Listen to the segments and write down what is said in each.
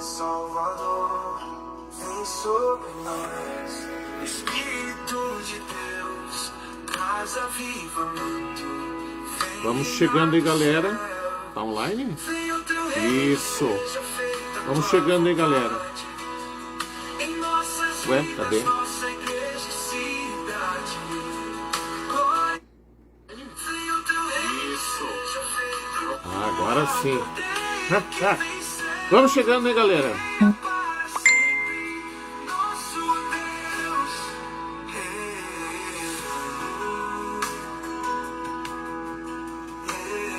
Salvador, vem sobre nós. Espírito de Deus, traz avivamento. Vamos chegando aí, galera. Tá online? Isso. Vamos chegando aí, galera. Ué, cadê? Isso. Agora sim. Vamos chegando aí, galera.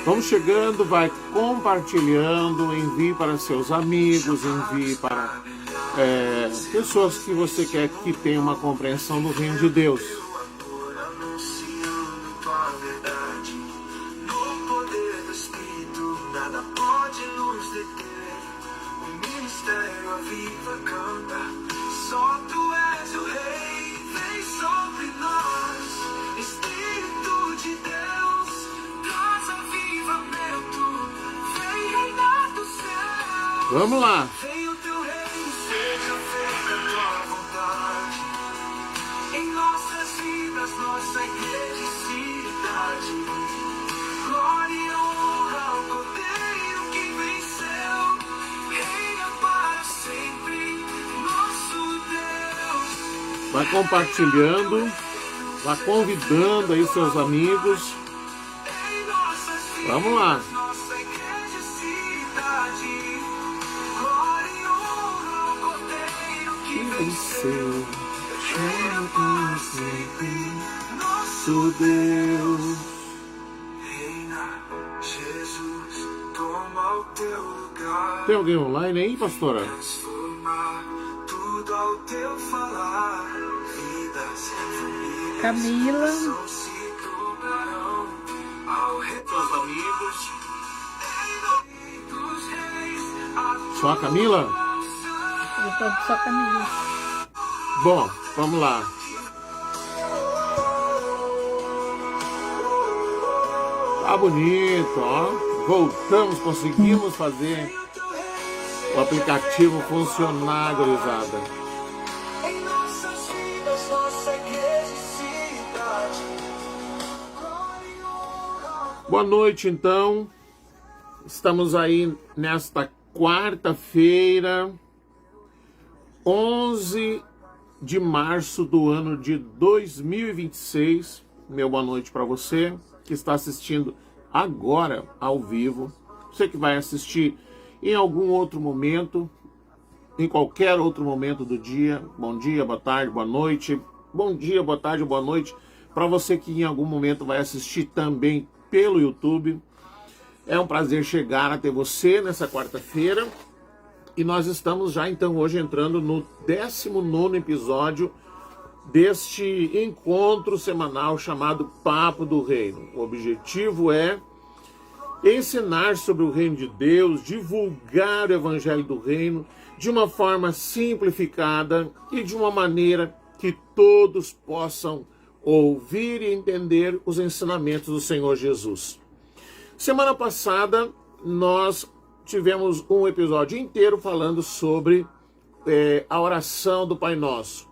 Vamos chegando, vai compartilhando, envie para seus amigos, envie para pessoas que você quer que tenham uma compreensão do reino de Deus. Só tu és o rei, vem sobre nós. Espírito de Deus, traz avivamento, vem reinar do céu. Vamos lá. Vem o teu reino, seja feita a tua vontade. Em nossas vidas, nossa igreja e cidade. Glória e honra ao Cordeiro que venceu, reina para sempre. Vai compartilhando, vai convidando aí seus amigos. Vamos lá. Que venceu, nosso Deus. Reina, Jesus, toma o teu lugar. Tem alguém online aí, pastora? Transformar tudo ao teu falar. Vidas, famílias, Camila. se tornarão ao redor. Seus amigos. Em nome dos reis, Só a Camila? Eu tô só Camila. Bom, vamos lá. Tá bonito, ó. Voltamos, conseguimos fazer o aplicativo funcionar, gurizada. em nossas vidas, nossa igreja e cidade. Boa noite, então. Estamos aí nesta quarta-feira, 11 de março do ano de 2026. Meu boa noite para você que está assistindo agora ao vivo. Você que vai assistir em algum outro momento, em qualquer outro momento do dia. Bom dia, boa tarde, boa noite. Bom dia, boa tarde, boa noite. Para você que em algum momento vai assistir também pelo YouTube. É um prazer chegar até você nessa quarta-feira. E nós estamos já então hoje entrando no 19º episódio deste encontro semanal chamado Papo do Reino. O objetivo é ensinar sobre o reino de Deus, divulgar o evangelho do reino de uma forma simplificada e de uma maneira que todos possam ouvir e entender os ensinamentos do Senhor Jesus. Semana passada nós tivemos um episódio inteiro falando sobre a oração do Pai Nosso.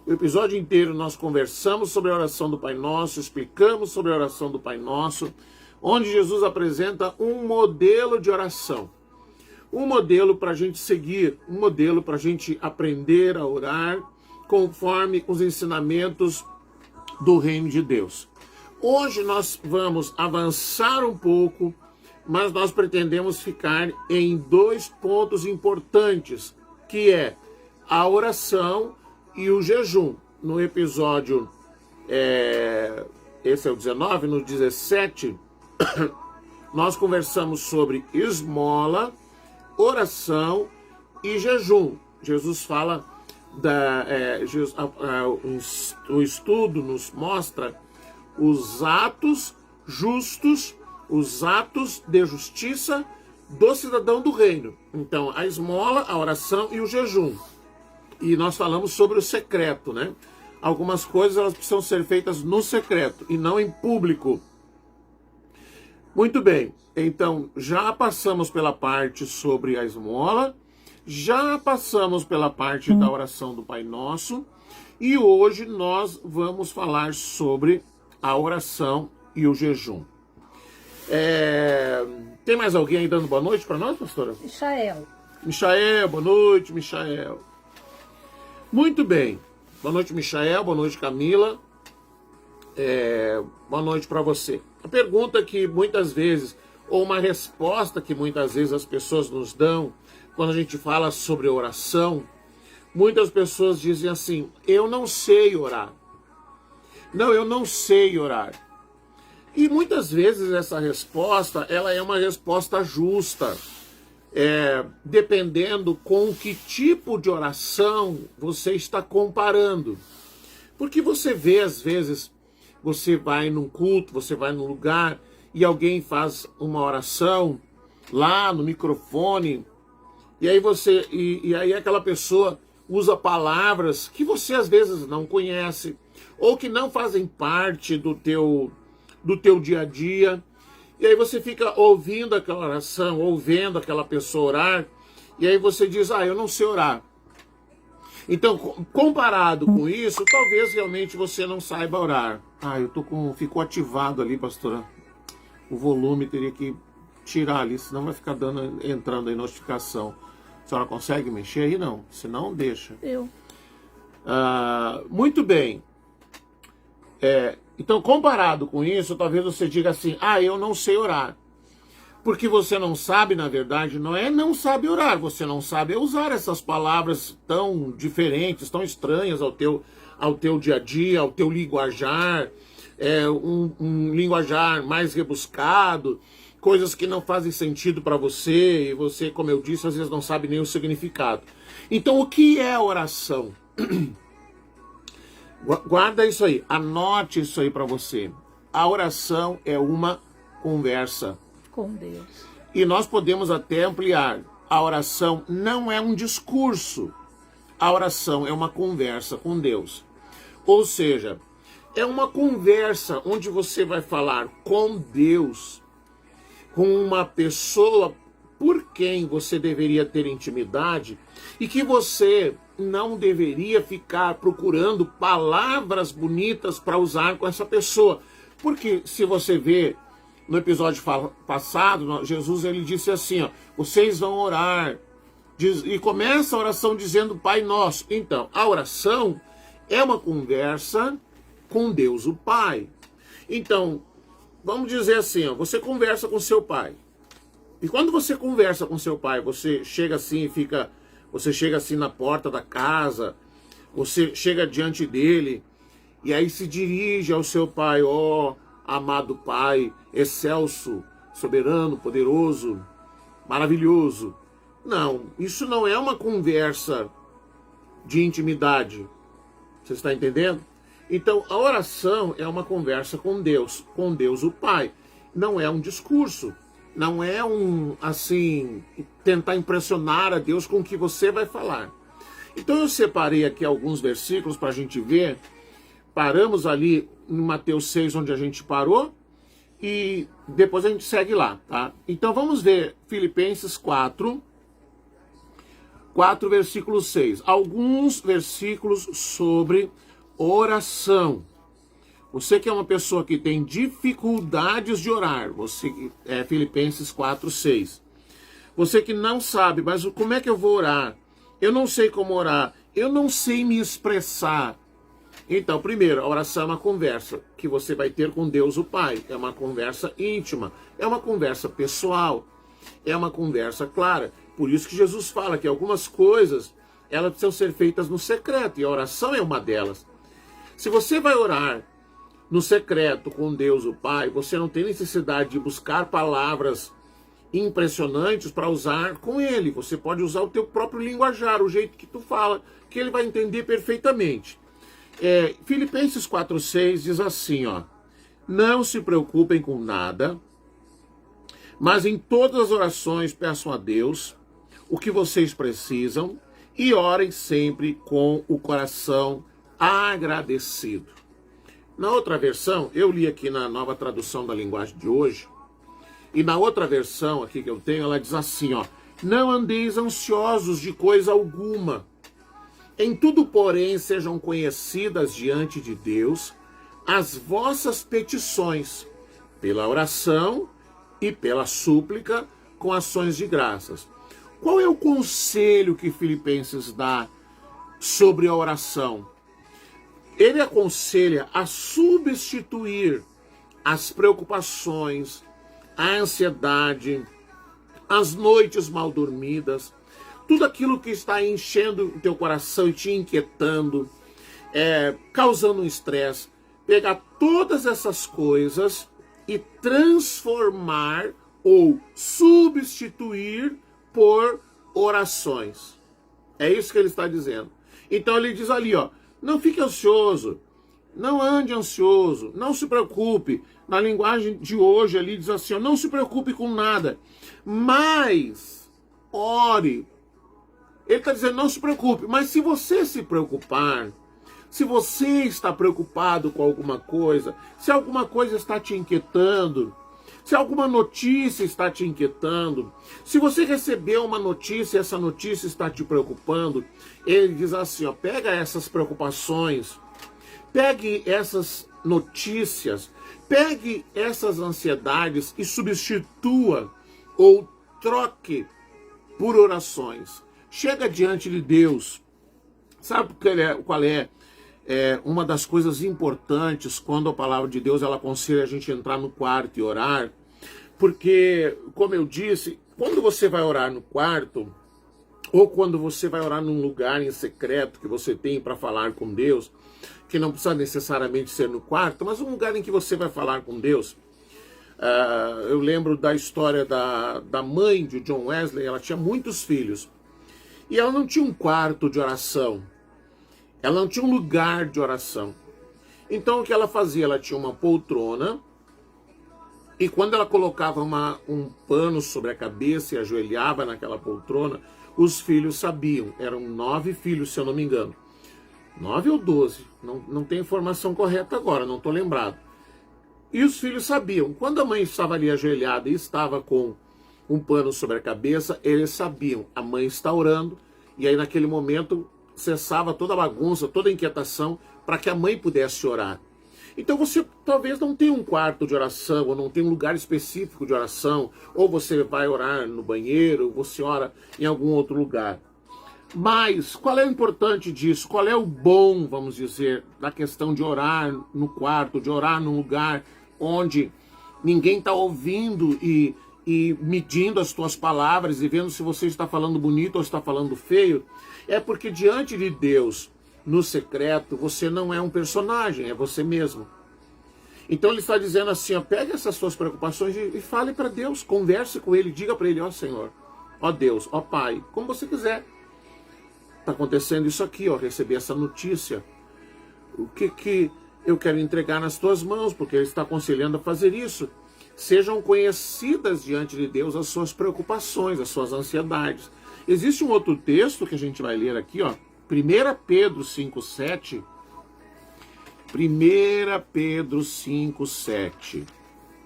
O episódio inteiro nós conversamos sobre a oração do Pai Nosso, explicamos sobre a oração do Pai Nosso, onde Jesus apresenta um modelo de oração. Um modelo para a gente seguir, um modelo para a gente aprender a orar conforme os ensinamentos do reino de Deus. Hoje nós vamos avançar um pouco, mas nós pretendemos ficar em dois pontos importantes, que é a oração e o jejum. No episódio, esse é o 19, no 17, nós conversamos sobre esmola, oração e jejum. Jesus fala, o estudo nos mostra os atos justos, os atos de justiça do cidadão do reino. Então, a esmola, a oração e o jejum. E nós falamos sobre o secreto, né? Algumas coisas elas precisam ser feitas no secreto e não em público. Muito bem, então já passamos pela parte sobre a esmola, Já passamos pela parte da oração do Pai Nosso e hoje nós vamos falar sobre a oração e o jejum. Tem mais alguém aí dando boa noite para nós, pastora? Michael. Michael, boa noite, Michael. Muito bem. Boa noite, Michael. Boa noite, Camila. Boa noite para você. A pergunta que muitas vezes, ou uma resposta que muitas vezes as pessoas nos dão, quando a gente fala sobre oração, muitas pessoas dizem assim, eu não sei orar. Não, eu não sei orar. E muitas vezes essa resposta, ela é uma resposta justa, dependendo com que tipo de oração você está comparando. Porque você vê, às vezes, você vai num culto, você vai num lugar e alguém faz uma oração lá no microfone, e aí aí aquela pessoa usa palavras que você às vezes não conhece, ou que não fazem parte do teu dia a dia, e aí você fica ouvindo aquela oração, ouvindo aquela pessoa orar, e aí você diz, eu não sei orar. Então, comparado com isso, talvez realmente você não saiba orar. Ficou ativado ali, pastora. O volume teria que tirar ali, senão vai ficar entrando aí notificação. A senhora consegue mexer aí? Não, senão deixa. Muito bem. Então, comparado com isso, talvez você diga assim, eu não sei orar. Porque você não sabe, na verdade, não sabe orar, você não sabe usar essas palavras tão diferentes, tão estranhas ao teu dia a dia, ao teu linguajar, um linguajar mais rebuscado, coisas que não fazem sentido para você, e você, como eu disse, às vezes não sabe nem o significado. Então, o que é oração? Guarda isso aí, anote isso aí para você. A oração é uma conversa Com Deus. E nós podemos até ampliar. A oração não é um discurso. A oração é uma conversa com Deus. Ou seja, é uma conversa onde você vai falar com Deus, com uma pessoa por quem você deveria ter intimidade e que você não deveria ficar procurando palavras bonitas para usar com essa pessoa. Porque se você vê no episódio passado, Jesus ele disse assim, vocês vão orar, e começa a oração dizendo Pai Nosso. Então, a oração é uma conversa com Deus o Pai. Então, vamos dizer assim, você conversa com seu pai. E quando você conversa com seu pai, você chega assim você chega assim na porta da casa, você chega diante dele, e aí se dirige ao seu pai, amado Pai, excelso, soberano, poderoso, maravilhoso. Não, isso não é uma conversa de intimidade. Você está entendendo? Então, a oração é uma conversa com Deus o Pai. Não é um discurso. Não é tentar impressionar a Deus com o que você vai falar. Então, eu separei aqui alguns versículos para a gente ver. Paramos ali em Mateus 6, onde a gente parou, e depois a gente segue lá, tá? Então vamos ver Filipenses 4, versículo 6. Alguns versículos sobre oração. Você que é uma pessoa que tem dificuldades de orar, Filipenses 4, 6. Você que não sabe, mas como é que eu vou orar? Eu não sei como orar, eu não sei me expressar. Então, primeiro, a oração é uma conversa que você vai ter com Deus o Pai. É uma conversa íntima, é uma conversa pessoal, é uma conversa clara. Por isso que Jesus fala que algumas coisas, elas precisam ser feitas no secreto, e a oração é uma delas. Se você vai orar no secreto com Deus o Pai, você não tem necessidade de buscar palavras impressionantes para usar com Ele. Você pode usar o teu próprio linguajar, o jeito que tu fala, que Ele vai entender perfeitamente. Filipenses 4,6 diz assim, não se preocupem com nada, mas em todas as orações peçam a Deus o que vocês precisam e orem sempre com o coração agradecido. Na outra versão, eu li aqui na Nova Tradução da Linguagem de Hoje, e na outra versão aqui que eu tenho, ela diz assim, Não andeis ansiosos de coisa alguma. Em tudo, porém, sejam conhecidas diante de Deus as vossas petições, pela oração e pela súplica, com ações de graças. Qual é o conselho que Filipenses dá sobre a oração? Ele aconselha a substituir as preocupações, a ansiedade, as noites mal dormidas, tudo aquilo que está enchendo o teu coração e te inquietando, causando um estresse, pegar todas essas coisas e transformar ou substituir por orações. É isso que ele está dizendo. Então ele diz ali, ó, não fique ansioso, não ande ansioso, não se preocupe. Na linguagem de hoje ali diz assim, ó, não se preocupe com nada, mas ore. Ele está dizendo, não se preocupe, mas se você se preocupar, se você está preocupado com alguma coisa, se alguma coisa está te inquietando, se alguma notícia está te inquietando, se você recebeu uma notícia e essa notícia está te preocupando, ele diz assim, ó, pega essas preocupações, pegue essas notícias, pegue essas ansiedades e substitua ou troque por orações. Chega diante de Deus. Sabe qual é uma das coisas importantes quando a palavra de Deus ela aconselha a gente entrar no quarto e orar? Porque, como eu disse, quando você vai orar no quarto, ou quando você vai orar num lugar em secreto que você tem para falar com Deus, que não precisa necessariamente ser no quarto, mas um lugar em que você vai falar com Deus. Eu lembro da história da mãe de John Wesley. Ela tinha muitos filhos. E ela não tinha um quarto de oração. Ela não tinha um lugar de oração. Então o que ela fazia? Ela tinha uma poltrona. E quando ela colocava um pano sobre a cabeça e ajoelhava naquela poltrona, os filhos sabiam. Eram 9 filhos, se eu não me engano. 9 ou 12. Não tem informação correta agora, não estou lembrado. E os filhos sabiam. Quando a mãe estava ali ajoelhada e estava com um pano sobre a cabeça, eles sabiam, a mãe está orando, e aí naquele momento cessava toda a bagunça, toda a inquietação, para que a mãe pudesse orar. Então você talvez não tenha um quarto de oração, ou não tenha um lugar específico de oração, ou você vai orar no banheiro, ou você ora em algum outro lugar. Mas qual é o importante disso? Qual é o bom, vamos dizer, da questão de orar no quarto, de orar num lugar onde ninguém está ouvindo e medindo as tuas palavras e vendo se você está falando bonito ou está falando feio? É porque diante de Deus, no secreto, você não é um personagem, é você mesmo. Então ele está dizendo assim, ó, pegue essas suas preocupações e fale para Deus, converse com Ele, diga para Ele, ó Senhor, ó Deus, ó Pai, como você quiser. Está acontecendo isso aqui, ó, recebi essa notícia. O que eu quero entregar nas tuas mãos, porque Ele está aconselhando a fazer isso. Sejam conhecidas diante de Deus as suas preocupações, as suas ansiedades. Existe um outro texto que a gente vai ler aqui, ó, 1 Pedro 5,7. 1 Pedro 5,7.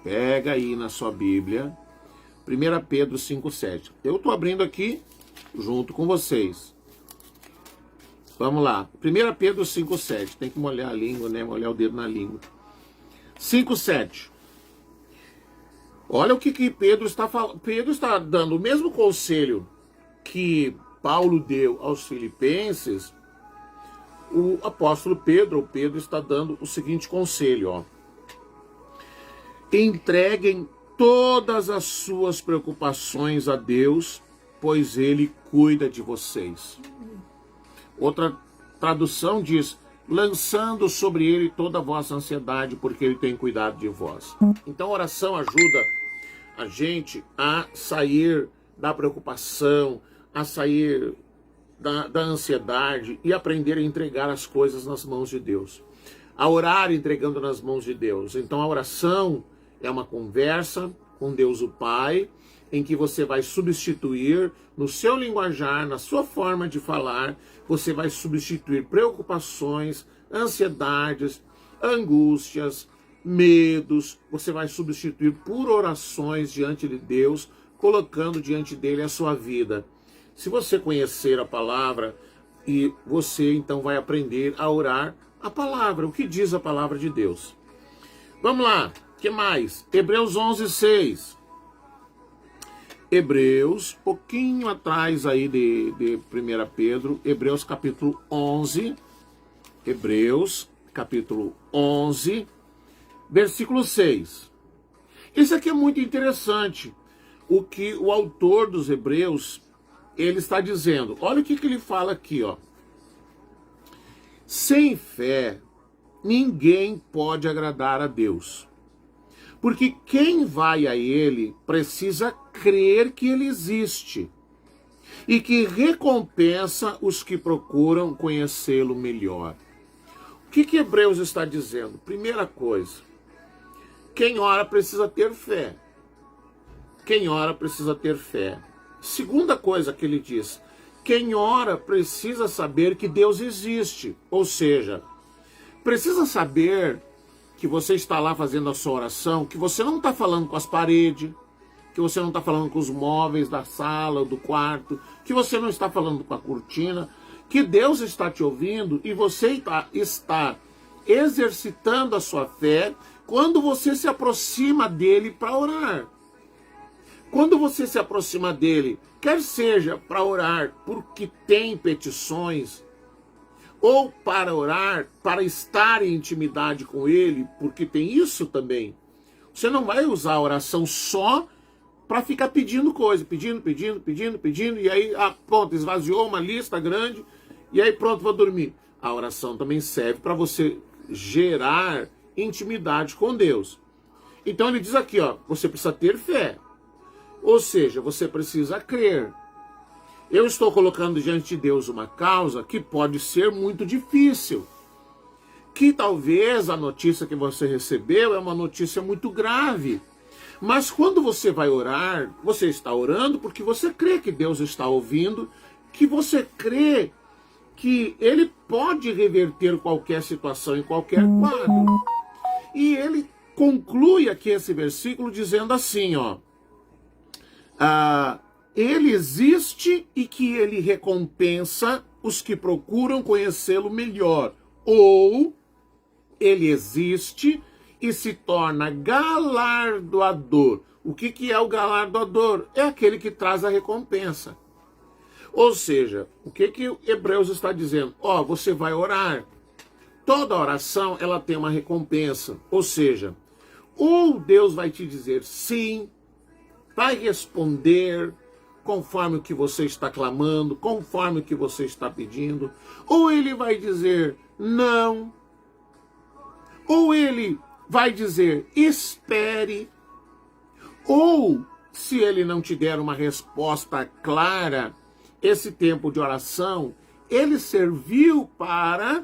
Pega aí na sua Bíblia. 1 Pedro 5,7. Eu estou abrindo aqui junto com vocês. Vamos lá. 1 Pedro 5,7. Tem que molhar a língua, né? Molhar o dedo na língua. 5,7. Olha o que Pedro está falando. Pedro está dando o mesmo conselho que Paulo deu aos filipenses. O apóstolo Pedro está dando o seguinte conselho, ó. Entreguem todas as suas preocupações a Deus, pois Ele cuida de vocês. Outra tradução diz, lançando sobre Ele toda a vossa ansiedade, porque Ele tem cuidado de vós. Então a oração ajuda a gente a sair da preocupação, a sair da ansiedade e aprender a entregar as coisas nas mãos de Deus. A orar entregando nas mãos de Deus. Então a oração é uma conversa com Deus o Pai, em que você vai substituir no seu linguajar, na sua forma de falar, você vai substituir preocupações, ansiedades, angústias, medos, você vai substituir por orações diante de Deus, colocando diante dele a sua vida. Se você conhecer a palavra, e você então vai aprender a orar a palavra, o que diz a palavra de Deus. Vamos lá, o que mais? Hebreus 11:6. Hebreus, pouquinho atrás aí de 1 Pedro, Hebreus capítulo 11, Hebreus capítulo 11, versículo 6. Isso aqui é muito interessante, o que o autor dos Hebreus, ele está dizendo. Olha o que ele fala aqui, ó. Sem fé, ninguém pode agradar a Deus. Porque quem vai a ele precisa crer que ele existe e que recompensa os que procuram conhecê-lo melhor. O que Hebreus está dizendo? Primeira coisa, quem ora precisa ter fé. Quem ora precisa ter fé. Segunda coisa que ele diz, quem ora precisa saber que Deus existe. Ou seja, precisa saber que você está lá fazendo a sua oração, que você não está falando com as paredes, que você não está falando com os móveis da sala ou do quarto, que você não está falando com a cortina, que Deus está te ouvindo e você está exercitando a sua fé quando você se aproxima dele para orar. Quando você se aproxima dele, quer seja para orar porque tem petições, ou para orar, para estar em intimidade com ele, porque tem isso também. Você não vai usar a oração só para ficar pedindo coisa, pedindo, e aí, pronto, esvaziou uma lista grande, e aí pronto, vou dormir. A oração também serve para você gerar intimidade com Deus. Então ele diz aqui, ó, você precisa ter fé. Ou seja, você precisa crer. Eu estou colocando diante de Deus uma causa que pode ser muito difícil. Que talvez a notícia que você recebeu é uma notícia muito grave. Mas quando você vai orar, você está orando porque você crê que Deus está ouvindo, que você crê que Ele pode reverter qualquer situação em qualquer quadro. E ele conclui aqui esse versículo dizendo assim, ó. Ele existe e que ele recompensa os que procuram conhecê-lo melhor. Ou ele existe e se torna galardoador. O que é o galardoador? É aquele que traz a recompensa. Ou seja, o que Hebreus está dizendo? Ó, você vai orar. Toda oração, ela tem uma recompensa. Ou seja, ou Deus vai te dizer sim, vai responder conforme o que você está clamando, conforme o que você está pedindo, ou ele vai dizer não, ou ele vai dizer espere, ou se ele não te der uma resposta clara, esse tempo de oração, ele serviu para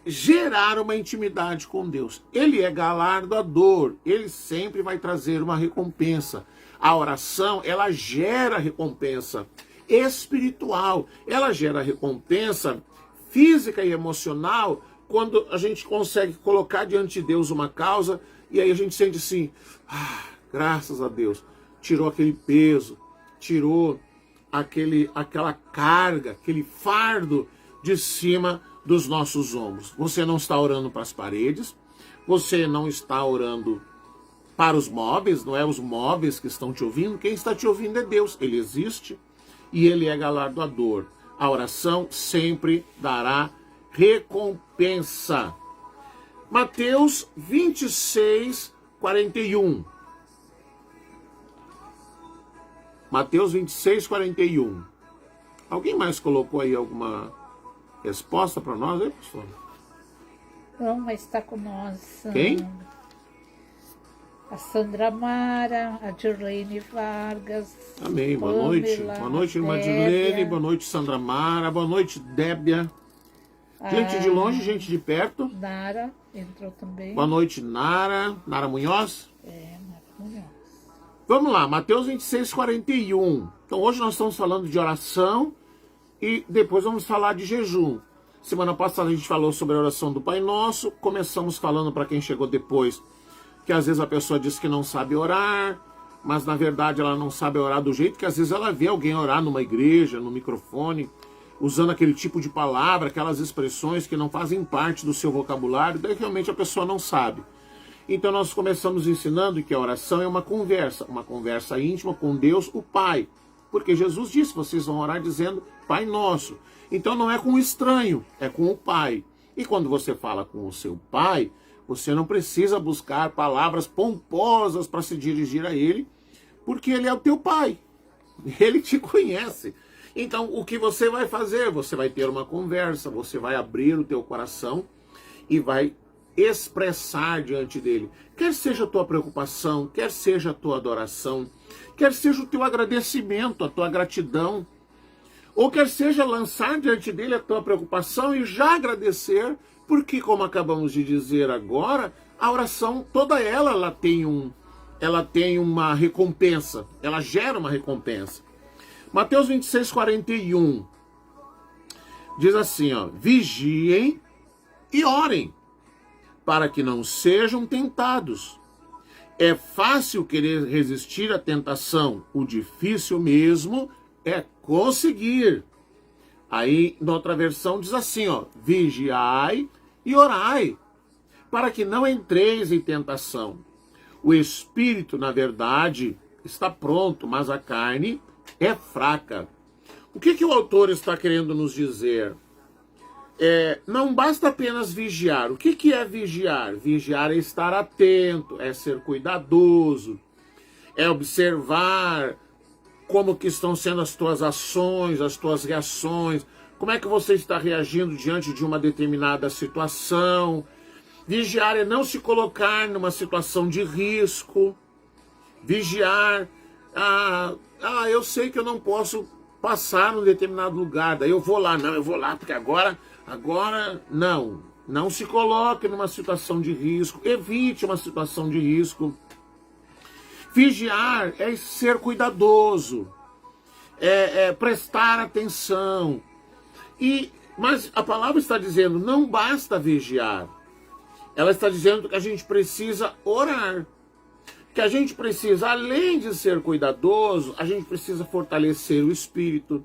gerar uma intimidade com Deus. Ele é galardoador, ele sempre vai trazer uma recompensa. A oração, ela gera recompensa espiritual, ela gera recompensa física e emocional quando a gente consegue colocar diante de Deus uma causa e aí a gente sente assim, graças a Deus, tirou aquele peso, tirou aquela carga, aquele fardo de cima dos nossos ombros. Você não está orando para as paredes, você não está orando para os móveis, não é os móveis que estão te ouvindo, quem está te ouvindo é Deus. Ele existe e ele é galardoador. A oração sempre dará recompensa. Mateus 26, 41. Mateus 26, 41. Alguém mais colocou aí alguma resposta para nós, aí, pastor? Não, mas está com nós. Quem? A Sandra Mara, a Dirlene Vargas. Amém. Boa Pamela, noite. Boa noite, irmã Dirlene. Boa noite, Sandra Mara. Boa noite, Débia. Gente de longe, gente de perto. Nara entrou também. Boa noite, Nara. Nara Munhoz. Nara Munhoz. Vamos lá, Mateus 26, 41. Então hoje nós estamos falando de oração e depois vamos falar de jejum. Semana passada a gente falou sobre a oração do Pai Nosso. Começamos falando para quem chegou depois, que às vezes a pessoa diz que não sabe orar, mas na verdade ela não sabe orar do jeito que às vezes ela vê alguém orar numa igreja, no microfone, usando aquele tipo de palavra, aquelas expressões que não fazem parte do seu vocabulário, daí realmente a pessoa não sabe. Então nós começamos ensinando que a oração é uma conversa íntima com Deus, o Pai. Porque Jesus disse, vocês vão orar dizendo Pai Nosso. Então não é com o estranho, é com o Pai. E quando você fala com o seu Pai, você não precisa buscar palavras pomposas para se dirigir a Ele, porque Ele é o teu Pai. Ele te conhece. Então o que você vai fazer? Você vai ter uma conversa, você vai abrir o teu coração e vai expressar diante dele. Quer seja a tua preocupação, quer seja a tua adoração, quer seja o teu agradecimento, a tua gratidão, ou quer seja lançar diante dele a tua preocupação e já agradecer, porque como acabamos de dizer agora, a oração toda ela tem uma recompensa, ela gera uma recompensa. Mateus 26:41 diz assim, ó, vigiem e orem, para que não sejam tentados. É fácil querer resistir à tentação, o difícil mesmo é conseguir. Aí, na outra versão, diz assim, ó, vigiai e orai, para que não entreis em tentação. O espírito, na verdade, está pronto, mas a carne é fraca. O que o autor está querendo nos dizer? Não basta apenas vigiar. O que é vigiar? Vigiar é estar atento, é ser cuidadoso, é observar como que estão sendo as tuas ações, as tuas reações, como é que você está reagindo diante de uma determinada situação. Vigiar é não se colocar numa situação de risco. Vigiar, eu sei que eu não posso passar num determinado lugar, daí eu vou lá, porque agora não se coloque numa situação de risco, evite uma situação de risco. Vigiar é ser cuidadoso, é prestar atenção. Mas a palavra está dizendo, não basta vigiar. Ela está dizendo que a gente precisa orar. Que a gente precisa, além de ser cuidadoso, a gente precisa fortalecer o espírito.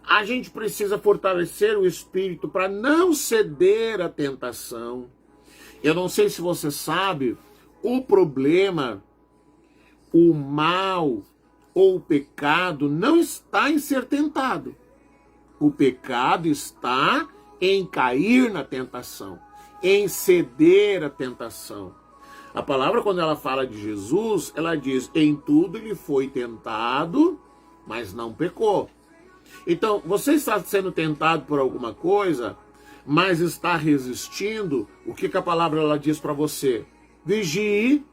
A gente precisa fortalecer o espírito para não ceder à tentação. Eu não sei se você sabe, o problema, o mal ou o pecado não está em ser tentado. O pecado está em cair na tentação, em ceder à tentação. A palavra, quando ela fala de Jesus, ela diz, em tudo ele foi tentado, mas não pecou. Então, você está sendo tentado por alguma coisa, mas está resistindo, o que a palavra ela diz para você? Vigie.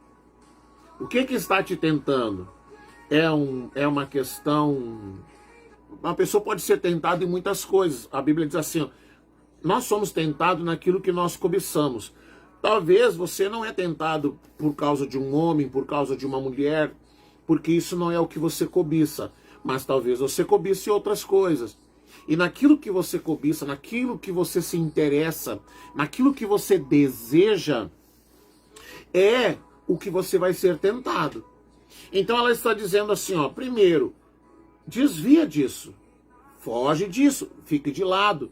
O que está te tentando? É uma questão... Uma pessoa pode ser tentada em muitas coisas. A Bíblia diz assim, ó, nós somos tentados naquilo que nós cobiçamos. Talvez você não é tentado por causa de um homem, por causa de uma mulher, porque isso não é o que você cobiça. Mas talvez você cobice outras coisas. E naquilo que você cobiça, naquilo que você se interessa, naquilo que você deseja, é o que você vai ser tentado. Então ela está dizendo assim, ó, primeiro, desvia disso, foge disso, fique de lado.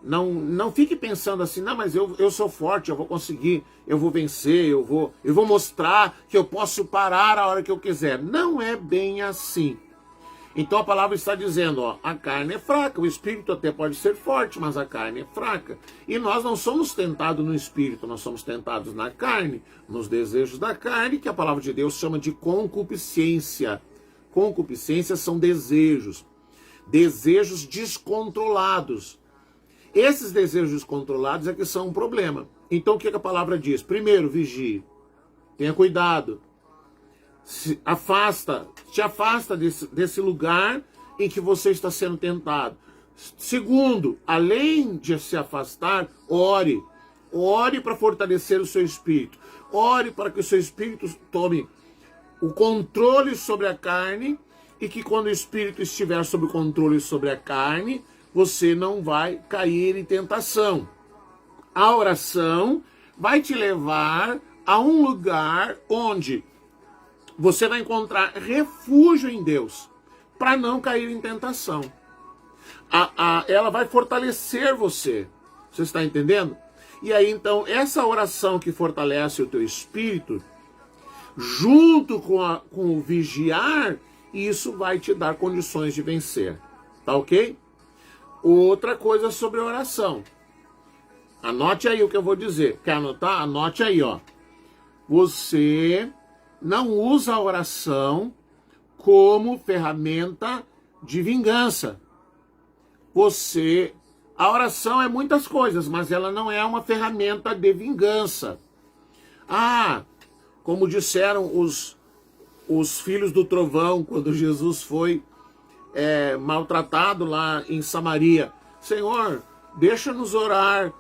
Não fique pensando assim, não, mas eu sou forte, eu vou conseguir, eu vou vencer, eu vou mostrar que eu posso parar a hora que eu quiser. Não é bem assim. Então a palavra está dizendo, ó, a carne é fraca, o espírito até pode ser forte, mas a carne é fraca. E nós não somos tentados no espírito, nós somos tentados na carne, nos desejos da carne, que a palavra de Deus chama de concupiscência. Concupiscência são desejos descontrolados. Esses desejos descontrolados é que são um problema. Então o que a palavra diz? Primeiro, vigie. Tenha cuidado. Te afasta desse lugar em que você está sendo tentado. Segundo, além de se afastar, ore. Ore para fortalecer o seu espírito. Ore para que o seu espírito tome o controle sobre a carne e que quando o espírito estiver sob o controle sobre a carne, você não vai cair em tentação. A oração vai te levar a um lugar onde você vai encontrar refúgio em Deus para não cair em tentação. Ela vai fortalecer você. Você está entendendo? E aí, então, essa oração que fortalece o teu espírito, junto com o vigiar, isso vai te dar condições de vencer. Tá ok? Outra coisa sobre a oração. Anote aí o que eu vou dizer. Quer anotar? Anote aí, ó. Você não usa a oração como ferramenta de vingança. A oração é muitas coisas, mas ela não é uma ferramenta de vingança. Como disseram os filhos do trovão, quando Jesus foi maltratado lá em Samaria. Senhor, deixa-nos orar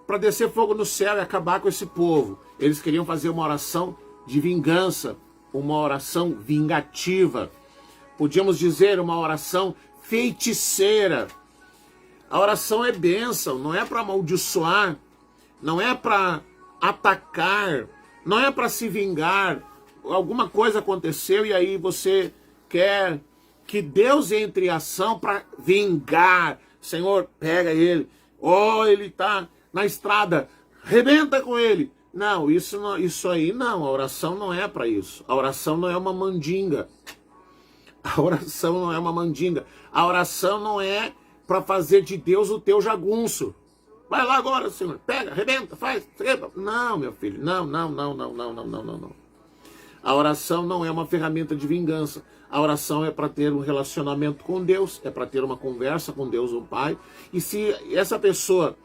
para descer fogo no céu e acabar com esse povo. Eles queriam fazer uma oração de vingança, uma oração vingativa. Podíamos dizer uma oração feiticeira. A oração é bênção, não é para amaldiçoar, não é para atacar, não é para se vingar. Alguma coisa aconteceu e aí você quer que Deus entre em ação para vingar. Senhor, pega ele. Ele está na estrada, rebenta com ele. Não, isso aí não. A oração não é para isso. A oração não é uma mandinga. A oração não é uma mandinga. A oração não é para fazer de Deus o teu jagunço. Vai lá agora, Senhor. Pega, rebenta, faz. Não, meu filho. Não. A oração não é uma ferramenta de vingança. A oração é para ter um relacionamento com Deus, é para ter uma conversa com Deus, o Pai. E se essa pessoa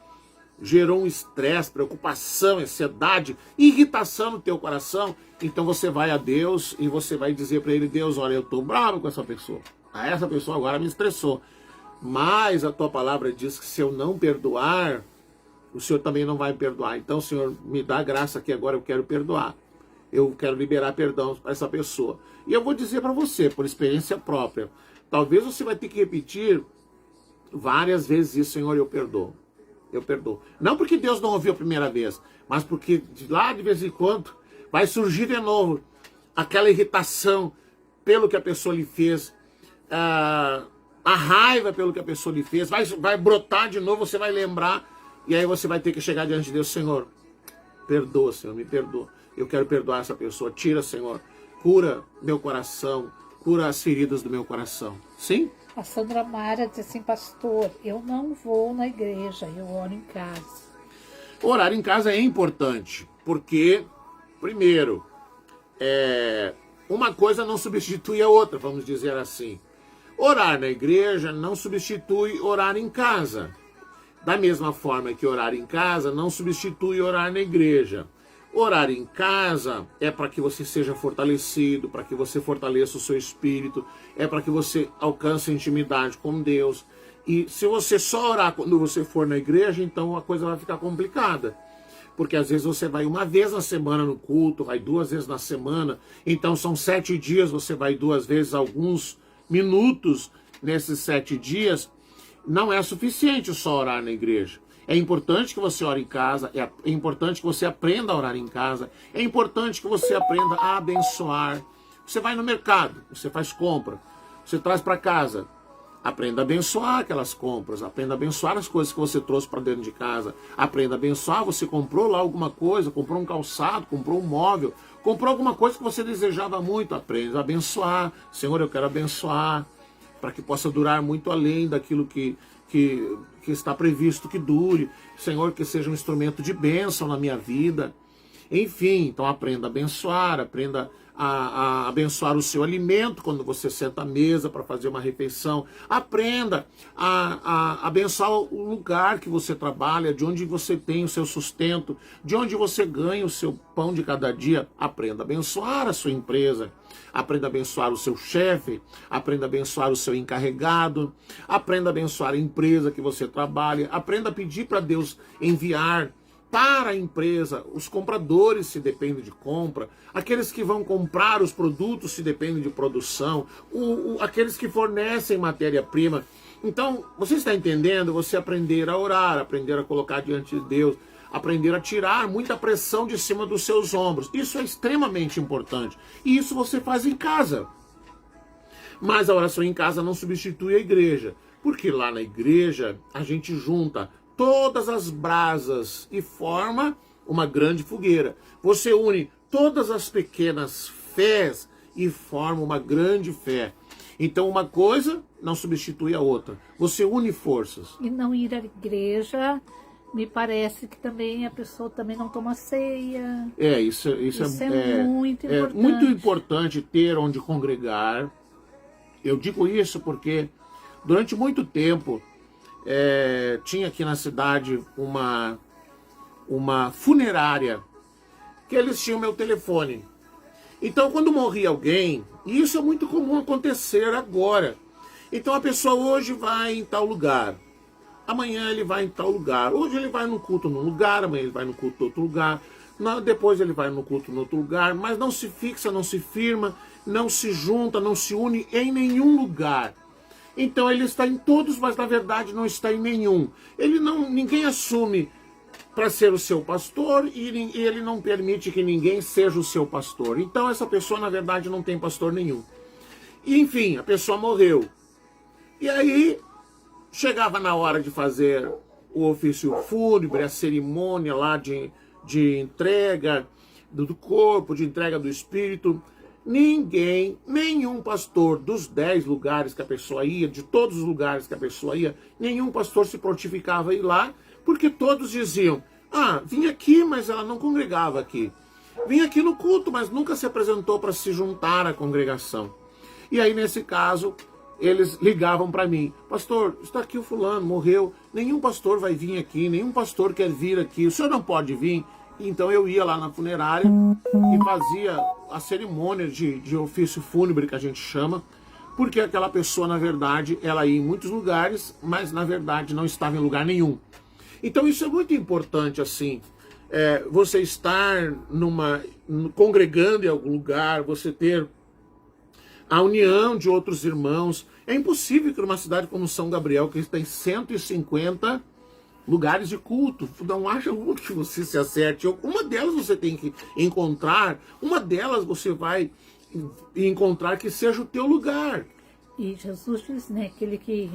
gerou um estresse, preocupação, ansiedade, irritação no teu coração, então você vai a Deus e você vai dizer para ele: Deus, olha, eu estou bravo com essa pessoa. Essa pessoa agora me estressou. Mas a tua palavra diz que se eu não perdoar, o Senhor também não vai me perdoar. Então, Senhor, me dá graça que agora eu quero perdoar. Eu quero liberar perdão para essa pessoa. E eu vou dizer para você, por experiência própria, talvez você vai ter que repetir várias vezes isso: Senhor, eu perdoo. Eu perdoo. Não porque Deus não ouviu a primeira vez, mas porque lá de vez em quando vai surgir de novo aquela irritação pelo que a pessoa lhe fez, a raiva pelo que a pessoa lhe fez, vai brotar de novo, você vai lembrar, e aí você vai ter que chegar diante de Deus: Senhor, perdoa, Senhor, me perdoa. Eu quero perdoar essa pessoa. Tira, Senhor. Cura meu coração. Cura as feridas do meu coração. Sim? A Sandra Mara diz assim: pastor, eu não vou na igreja, eu oro em casa. Orar em casa é importante, porque, primeiro, uma coisa não substitui a outra, vamos dizer assim. Orar na igreja não substitui orar em casa. Da mesma forma que orar em casa não substitui orar na igreja. Orar em casa é para que você seja fortalecido, para que você fortaleça o seu espírito, é para que você alcance a intimidade com Deus. E se você só orar quando você for na igreja, então a coisa vai ficar complicada. Porque às vezes você vai uma vez na semana no culto, vai 2 vezes na semana, então são 7 dias, você vai 2 vezes alguns minutos nesses 7 dias. Não é suficiente só orar na igreja. É importante que você ore em casa, é importante que você aprenda a orar em casa, é importante que você aprenda a abençoar. Você vai no mercado, você faz compra, você traz para casa, aprenda a abençoar aquelas compras, aprenda a abençoar as coisas que você trouxe para dentro de casa, aprenda a abençoar, você comprou lá alguma coisa, comprou um calçado, comprou um móvel, comprou alguma coisa que você desejava muito, aprenda a abençoar. Senhor, eu quero abençoar, para que possa durar muito além daquilo que está previsto que dure. Senhor, que seja um instrumento de bênção na minha vida. Enfim, então aprenda a abençoar, aprenda a abençoar o seu alimento quando você senta à mesa para fazer uma refeição. Aprenda a abençoar o lugar que você trabalha, de onde você tem o seu sustento, de onde você ganha o seu pão de cada dia. Aprenda a abençoar a sua empresa. Aprenda a abençoar o seu chefe, aprenda a abençoar o seu encarregado, aprenda a abençoar a empresa que você trabalha, aprenda a pedir para Deus enviar para a empresa os compradores, se depende de compra, aqueles que vão comprar os produtos, se depende de produção, aqueles que fornecem matéria-prima. Então, você está entendendo? Você aprender a orar, aprender a colocar diante de Deus aprender a tirar muita pressão de cima dos seus ombros. Isso é extremamente importante. E isso você faz em casa. Mas a oração em casa não substitui a igreja. Porque lá na igreja a gente junta todas as brasas e forma uma grande fogueira. Você une todas as pequenas fés e forma uma grande fé. Então uma coisa não substitui a outra. Você une forças. E não ir à igreja, me parece que também a pessoa também não toma ceia. Isso é muito importante. É muito importante ter onde congregar. Eu digo isso porque durante muito tempo tinha aqui na cidade uma funerária que eles tinham meu telefone. Então, quando morria alguém, e isso é muito comum acontecer agora. Então, a pessoa hoje vai em tal lugar, amanhã ele vai em tal lugar, hoje ele vai no culto num lugar, amanhã ele vai no culto em outro lugar, depois ele vai no culto em outro lugar, mas não se fixa, não se firma, não se junta, não se une em nenhum lugar. Então, ele está em todos, mas na verdade não está em nenhum. Ninguém assume para ser o seu pastor e ele não permite que ninguém seja o seu pastor. Então essa pessoa na verdade não tem pastor nenhum. E, enfim, a pessoa morreu. E aí chegava na hora de fazer o ofício fúnebre, a cerimônia lá de entrega do corpo, de entrega do espírito. Nenhum pastor dos 10 lugares que a pessoa ia, de todos os lugares que a pessoa ia, nenhum pastor se prontificava a ir lá, porque todos diziam, vim aqui, mas ela não congregava aqui. Vim aqui no culto, mas nunca se apresentou para se juntar à congregação. E aí, nesse caso, eles ligavam para mim, pastor, está aqui o fulano, morreu, nenhum pastor vai vir aqui, nenhum pastor quer vir aqui, o senhor não pode vir? Então eu ia lá na funerária e fazia a cerimônia de ofício fúnebre, que a gente chama, porque aquela pessoa, na verdade, ela ia em muitos lugares, mas na verdade não estava em lugar nenhum. Então isso é muito importante, assim, você estar congregando em algum lugar, você ter a união de outros irmãos. É impossível que numa cidade como São Gabriel, que tem 150 lugares de culto, não haja uma que você se acerte. Uma delas você tem que encontrar, uma delas você vai encontrar que seja o teu lugar. E Jesus diz, né, aquele que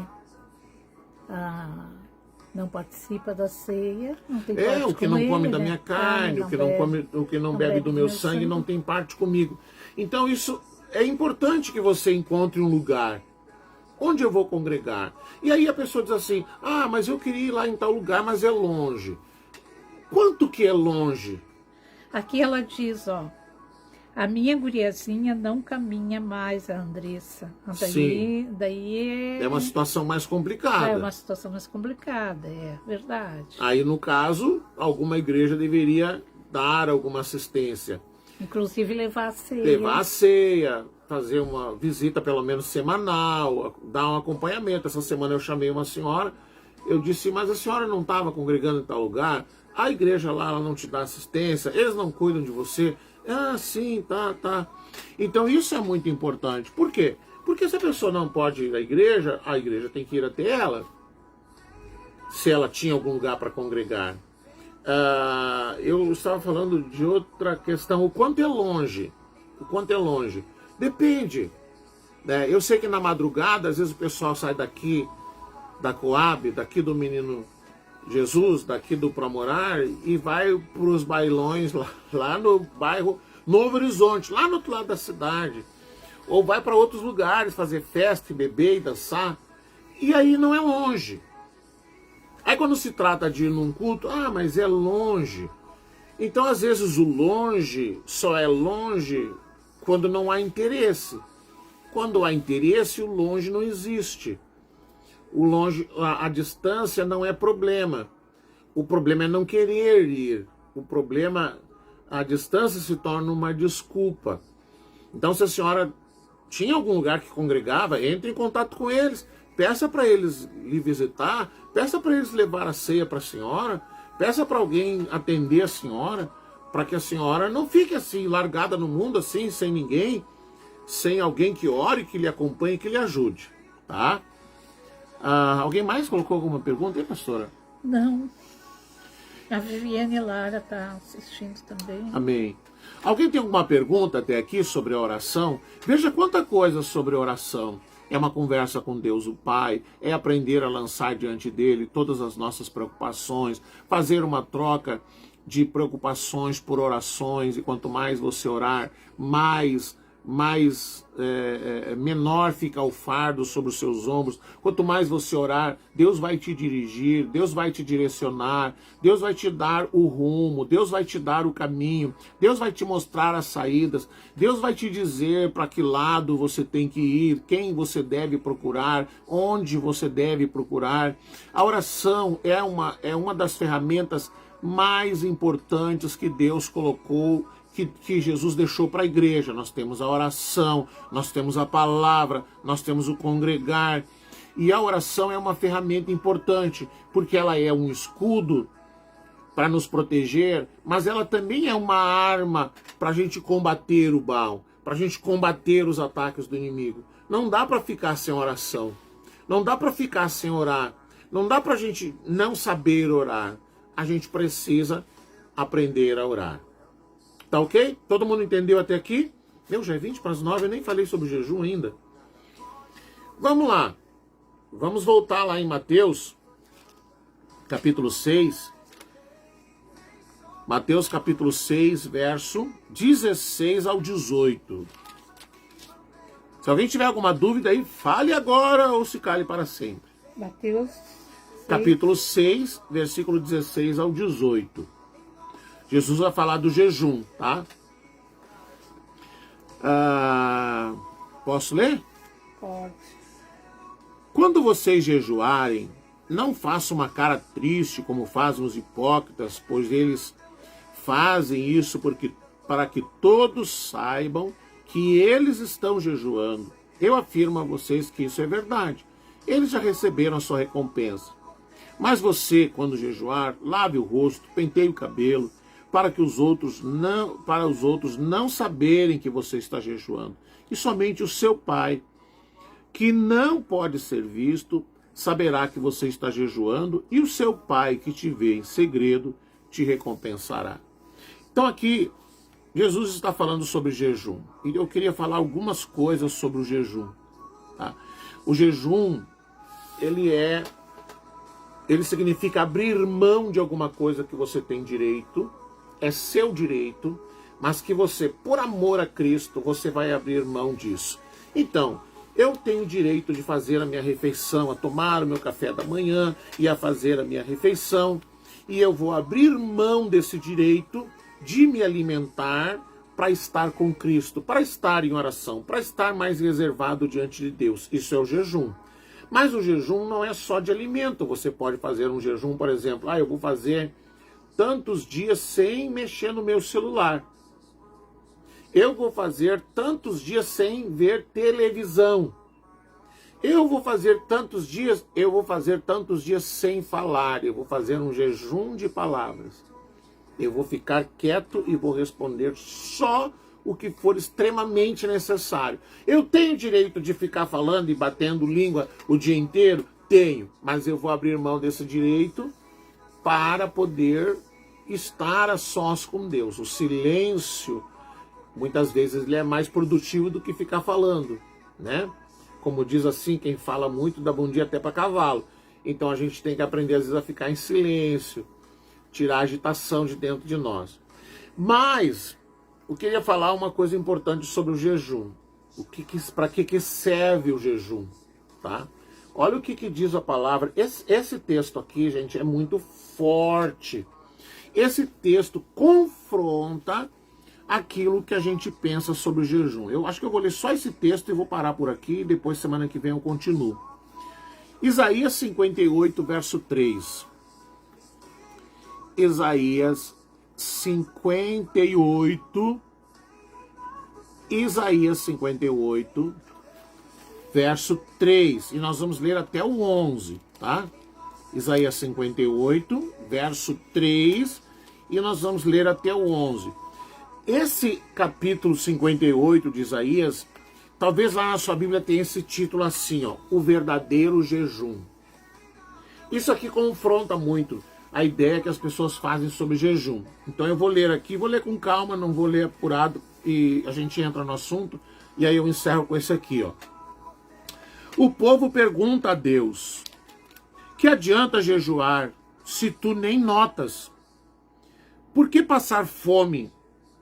não participa da ceia, não tem parte o que não ele, come da né? minha carne, o que não bebe do meu sangue, não tem parte comigo. Então isso é importante, que você encontre um lugar. Onde eu vou congregar? E aí a pessoa diz assim, mas eu queria ir lá em tal lugar, mas é longe. Quanto que é longe? Aqui ela diz, a minha guriazinha não caminha mais, a Andressa. Daí é uma situação mais complicada. É uma situação mais complicada, é verdade. Aí, no caso, alguma igreja deveria dar alguma assistência. Inclusive levar a ceia. Fazer uma visita pelo menos semanal, dar um acompanhamento. Essa semana eu chamei uma senhora, eu disse, mas a senhora não estava congregando em tal lugar? A igreja lá, ela não te dá assistência, eles não cuidam de você? Sim, tá. Então isso é muito importante. Por quê? Porque se a pessoa não pode ir à igreja, a igreja tem que ir até ela. Se ela tinha algum lugar para congregar. Eu estava falando de outra questão, o quanto é longe. Depende. Eu sei que na madrugada, às vezes o pessoal sai daqui, da Coab, daqui do Menino Jesus, daqui do Promorar, e vai para os bailões lá no bairro Novo Horizonte, lá no outro lado da cidade. Ou vai para outros lugares fazer festa, beber e dançar. E aí não é longe. Aí quando se trata de ir num culto, mas é longe. Então às vezes o longe só é longe quando não há interesse. Quando há interesse, o longe não existe. O longe, a distância não é problema. O problema é não querer ir. A distância se torna uma desculpa. Então, se a senhora tinha algum lugar que congregava, entre em contato com eles. Peça para eles lhe visitar, peça para eles levar a ceia para a senhora, peça para alguém atender a senhora, para que a senhora não fique assim, largada no mundo, assim, sem ninguém, sem alguém que ore, que lhe acompanhe, que lhe ajude, tá? Alguém mais colocou alguma pergunta aí, pastora? Não. A Viviane Lara está assistindo também. Amém. Alguém tem alguma pergunta até aqui sobre a oração? Veja quanta coisa sobre a oração. É uma conversa com Deus o Pai, é aprender a lançar diante dele todas as nossas preocupações, fazer uma troca de preocupações por orações, e quanto mais você orar, menor fica o fardo sobre os seus ombros. Quanto mais você orar, Deus vai te dirigir, Deus vai te direcionar, Deus vai te dar o rumo, Deus vai te dar o caminho, Deus vai te mostrar as saídas, Deus vai te dizer para que lado você tem que ir, quem você deve procurar, onde você deve procurar. A oração é uma das ferramentas mais importantes que Deus colocou, que Jesus deixou para a igreja. Nós temos a oração, nós temos a palavra, nós temos o congregar. E a oração é uma ferramenta importante, porque ela é um escudo para nos proteger, mas ela também é uma arma para a gente combater o mal, para a gente combater os ataques do inimigo. Não dá para ficar sem oração, não dá para ficar sem orar, não dá para a gente não saber orar. A gente precisa aprender a orar. Tá ok? Todo mundo entendeu até aqui? Meu, já é 20:09, eu nem falei sobre o jejum ainda. Vamos lá. Vamos voltar lá em Mateus, capítulo 6. Mateus, capítulo 6, verso 16 ao 18. Se alguém tiver alguma dúvida aí, fale agora ou se cale para sempre. Mateus 6. Capítulo 6, versículo 16 ao 18. Jesus vai falar do jejum, tá? Posso ler? Pode. Quando vocês jejuarem, não façam uma cara triste como fazem os hipócritas, pois eles fazem isso para que todos saibam que eles estão jejuando. Eu afirmo a vocês que isso é verdade. Eles já receberam a sua recompensa. Mas você, quando jejuar, lave o rosto, penteie o cabelo, para os outros não saberem que você está jejuando. E somente o seu Pai, que não pode ser visto, saberá que você está jejuando, e o seu Pai, que te vê em segredo, te recompensará. Então aqui, Jesus está falando sobre jejum. E eu queria falar algumas coisas sobre o jejum. Tá? O jejum, ele significa abrir mão de alguma coisa que você tem direito, é seu direito, mas que você, por amor a Cristo, você vai abrir mão disso. Então, eu tenho direito de fazer a minha refeição, a tomar o meu café da manhã e a fazer a minha refeição, e eu vou abrir mão desse direito de me alimentar para estar com Cristo, para estar em oração, para estar mais reservado diante de Deus. Isso é o jejum. Mas o jejum não é só de alimento. Você pode fazer um jejum, por exemplo, eu vou fazer tantos dias sem mexer no meu celular. Eu vou fazer tantos dias sem ver televisão. Eu vou fazer tantos dias sem falar. Eu vou fazer um jejum de palavras. Eu vou ficar quieto e vou responder só o que for extremamente necessário. Eu tenho direito de ficar falando e batendo língua o dia inteiro? Tenho, mas eu vou abrir mão desse direito para poder estar a sós com Deus. O silêncio, muitas vezes, ele é mais produtivo do que ficar falando, né? Como diz assim, quem fala muito dá bom dia até para cavalo. Então a gente tem que aprender, às vezes, a ficar em silêncio, tirar a agitação de dentro de nós. Mas eu queria falar uma coisa importante sobre o jejum. Para que serve o jejum? Tá? Olha o que diz a palavra. Esse texto aqui, gente, é muito forte. Esse texto confronta aquilo que a gente pensa sobre o jejum. Eu acho que eu vou ler só esse texto e vou parar por aqui. E depois, semana que vem, eu continuo. Isaías 58, verso 3. Isaías 58, verso 3, e nós vamos ler até o 11, tá? Isaías 58, verso 3, e nós vamos ler até o 11. Esse capítulo 58 de Isaías, talvez lá na sua Bíblia tenha esse título assim, ó, o verdadeiro jejum. Isso aqui confronta muito a ideia que as pessoas fazem sobre jejum. Então eu vou ler aqui, vou ler com calma, não vou ler apurado, e a gente entra no assunto, e aí eu encerro com esse aqui, ó. O povo pergunta a Deus: que adianta jejuar se tu nem notas? Por que passar fome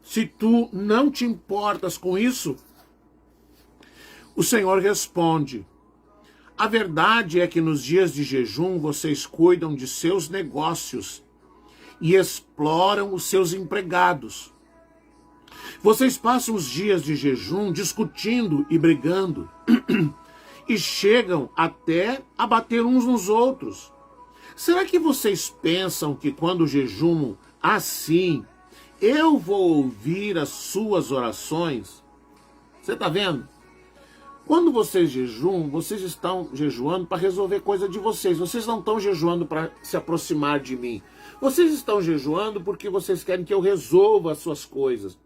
se tu não te importas com isso? O Senhor responde: a verdade é que nos dias de jejum vocês cuidam de seus negócios e exploram os seus empregados. Vocês passam os dias de jejum discutindo e brigando e chegam até a bater uns nos outros. Será que vocês pensam que quando jejumam assim, eu vou ouvir as suas orações? Você está vendo? Quando vocês jejuam, vocês estão jejuando para resolver coisa de vocês. Vocês não estão jejuando para se aproximar de mim. Vocês estão jejuando porque vocês querem que eu resolva as suas coisas.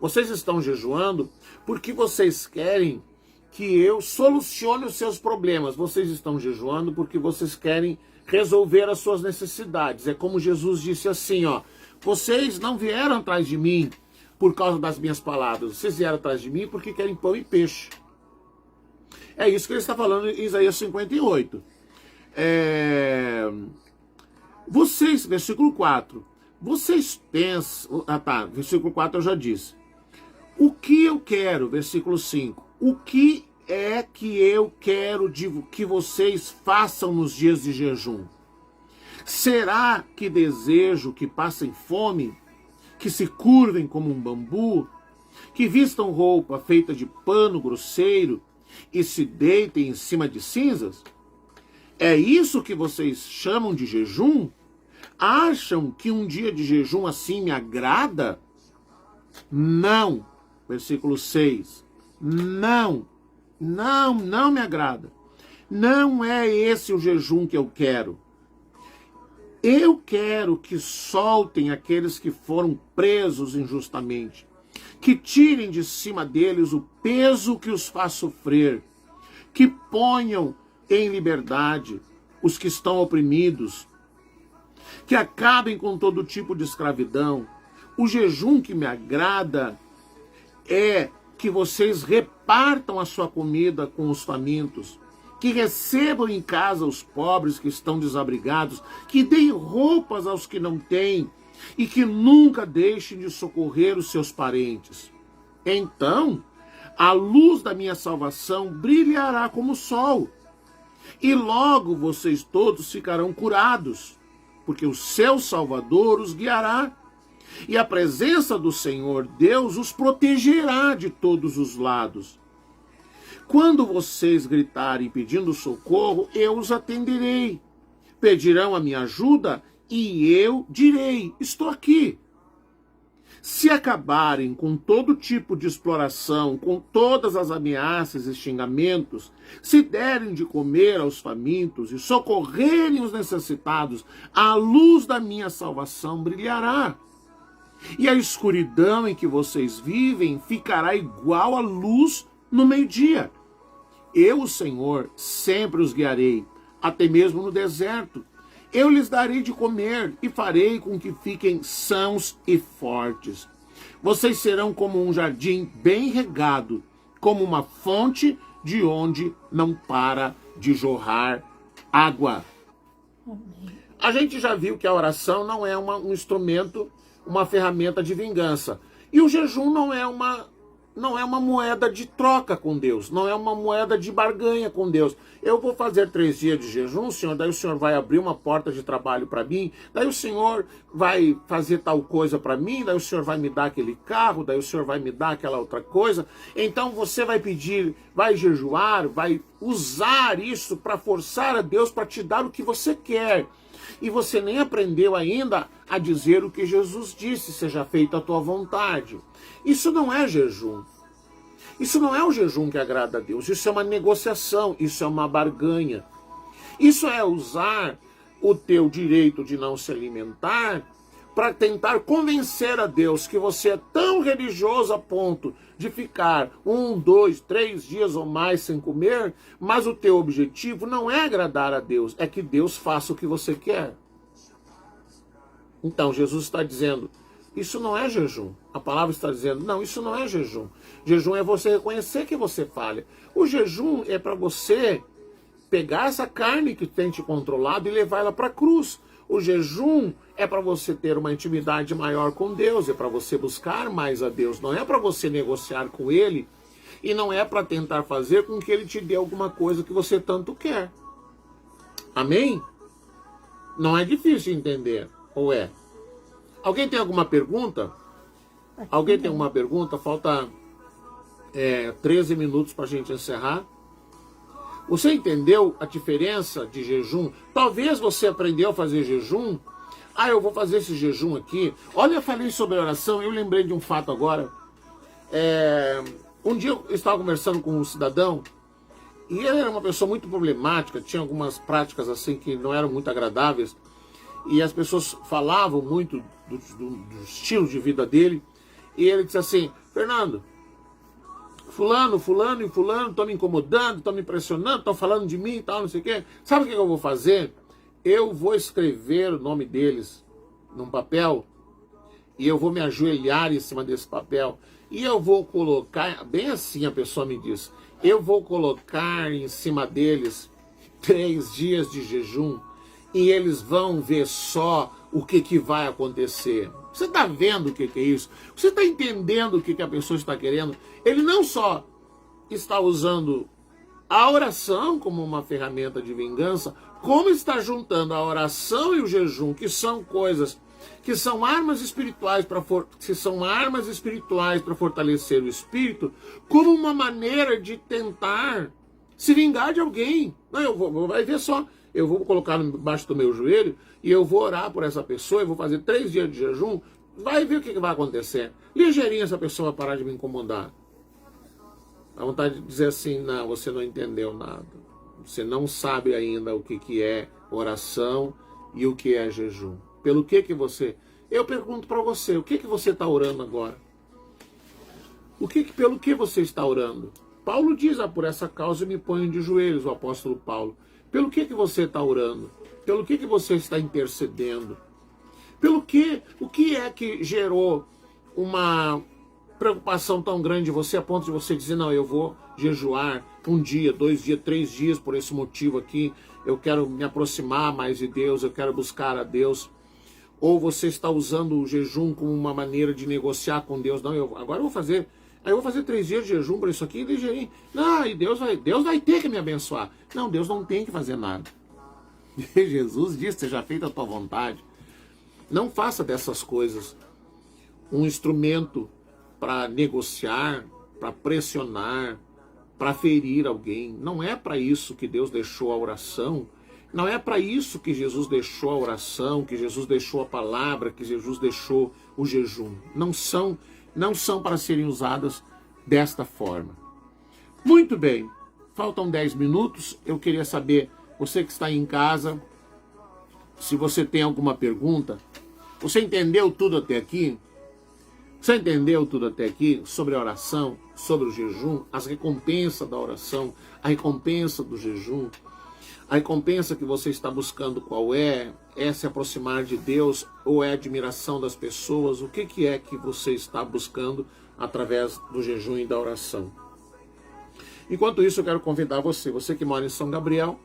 Vocês estão jejuando porque vocês querem que eu solucione os seus problemas. Vocês estão jejuando porque vocês querem resolver as suas necessidades. É como Jesus disse assim, ó: vocês não vieram atrás de mim por causa das minhas palavras. Vocês vieram atrás de mim porque querem pão e peixe. É isso que ele está falando em Isaías 58. Vocês, versículo 4. Vocês pensam... versículo 4 eu já disse. O que eu quero, versículo 5. O que é que eu quero que vocês façam nos dias de jejum? Será que desejo que passem fome? Que se curvem como um bambu? Que vistam roupa feita de pano grosseiro e se deitem em cima de cinzas? É isso que vocês chamam de jejum? Acham que um dia de jejum assim me agrada? Não. Versículo 6. Não me agrada. Não é esse o jejum que eu quero. Eu quero que soltem aqueles que foram presos injustamente, que tirem de cima deles o peso que os faz sofrer, que ponham em liberdade os que estão oprimidos, que acabem com todo tipo de escravidão. O jejum que me agrada é que vocês repartam a sua comida com os famintos, que recebam em casa os pobres que estão desabrigados, que deem roupas aos que não têm e que nunca deixem de socorrer os seus parentes. Então, a luz da minha salvação brilhará como o sol, e logo vocês todos ficarão curados, porque o seu Salvador os guiará, e a presença do Senhor Deus os protegerá de todos os lados. Quando vocês gritarem pedindo socorro, eu os atenderei. Pedirão a minha ajuda e eu direi: estou aqui. Se acabarem com todo tipo de exploração, com todas as ameaças e xingamentos, se derem de comer aos famintos e socorrerem os necessitados, a luz da minha salvação brilhará. E a escuridão em que vocês vivem ficará igual à luz no meio-dia. Eu, o Senhor, sempre os guiarei, até mesmo no deserto. Eu lhes darei de comer e farei com que fiquem sãos e fortes. Vocês serão como um jardim bem regado, como uma fonte de onde não para de jorrar água. A gente já viu que a oração não é um instrumento, uma ferramenta de vingança. E o jejum não é uma moeda de troca com Deus, não é uma moeda de barganha com Deus. Eu vou fazer 3 dias de jejum, Senhor, daí o Senhor vai abrir uma porta de trabalho para mim, daí o Senhor vai fazer tal coisa para mim, daí o Senhor vai me dar aquele carro, daí o Senhor vai me dar aquela outra coisa. Então você vai pedir, vai jejuar, vai usar isso para forçar a Deus para te dar o que você quer. E você nem aprendeu ainda a dizer o que Jesus disse: seja feita a tua vontade. Isso não é jejum. Isso não é o jejum que agrada a Deus. Isso é uma negociação, isso é uma barganha. Isso é usar o teu direito de não se alimentar para tentar convencer a Deus que você é tão religioso a ponto de ficar 1, 2, 3 dias ou mais sem comer, mas o teu objetivo não é agradar a Deus, é que Deus faça o que você quer. Então Jesus está dizendo, isso não é jejum. A palavra está dizendo, não, isso não é jejum. Jejum é você reconhecer que você falha. O jejum é para você pegar essa carne que tem te controlado e levar ela para a cruz. O jejum é para você ter uma intimidade maior com Deus, é para você buscar mais a Deus, não é para você negociar com Ele e não é para tentar fazer com que Ele te dê alguma coisa que você tanto quer. Amém? Não é difícil entender, ou é? Alguém tem alguma pergunta? Alguém tem alguma pergunta? Falta 13 minutos para a gente encerrar. Você entendeu a diferença de jejum? Talvez você aprendeu a fazer jejum. Ah, eu vou fazer esse jejum aqui. Olha, eu falei sobre oração, eu lembrei de um fato agora. Um dia eu estava conversando com um cidadão e ele era uma pessoa muito problemática, tinha algumas práticas assim que não eram muito agradáveis e as pessoas falavam muito do estilo de vida dele e ele disse assim, Fernando, fulano e fulano estão me incomodando, estão me pressionando, estão falando de mim e tal, não sei o quê. Sabe o que eu vou fazer? Eu vou escrever o nome deles num papel e eu vou me ajoelhar em cima desse papel e eu vou colocar, bem assim a pessoa me diz, eu vou colocar em cima deles 3 dias de jejum e eles vão ver só o que vai acontecer. Você está vendo o que é isso? Você está entendendo o que a pessoa está querendo? Ele não só está usando a oração como uma ferramenta de vingança, como está juntando a oração e o jejum, que são coisas, que são armas espirituais para fortalecer o espírito, como uma maneira de tentar se vingar de alguém. Não, vai ver só, eu vou colocar embaixo do meu joelho e eu vou orar por essa pessoa, eu vou fazer 3 dias de jejum, vai ver o que vai acontecer. Ligeirinho essa pessoa vai parar de me incomodar. Dá vontade de dizer assim, não, você não entendeu nada. Você não sabe ainda o que é oração e o que é jejum. Pelo que você... Eu pergunto para você, o que você está orando agora? Pelo que você está orando? Paulo diz, por essa causa eu me ponho de joelhos, o apóstolo Paulo. Pelo que você está orando? Pelo que você está intercedendo? O que é que gerou uma preocupação tão grande de você, a ponto de você dizer, não, eu vou jejuar 1 dia, 2 dias, 3 dias por esse motivo aqui, eu quero me aproximar mais de Deus, eu quero buscar a Deus. Ou você está usando o jejum como uma maneira de negociar com Deus, não, agora eu vou fazer 3 dias de jejum por isso aqui, não, e Deus vai ter que me abençoar. Não, Deus não tem que fazer nada. Jesus disse, seja feita a tua vontade. Não faça dessas coisas um instrumento para negociar, para pressionar, para ferir alguém. Não é para isso que Deus deixou a oração. Não é para isso que Jesus deixou a oração, que Jesus deixou a palavra, que Jesus deixou o jejum. Não são para serem usadas desta forma. Muito bem, faltam 10 minutos. Eu queria saber, você que está aí em casa, se você tem alguma pergunta. Você entendeu tudo até aqui? Você entendeu tudo até aqui sobre a oração, sobre o jejum, as recompensas da oração, a recompensa do jejum, a recompensa que você está buscando qual é? É se aproximar de Deus ou é admiração das pessoas? O que é que você está buscando através do jejum e da oração? Enquanto isso, eu quero convidar você que mora em São Gabriel,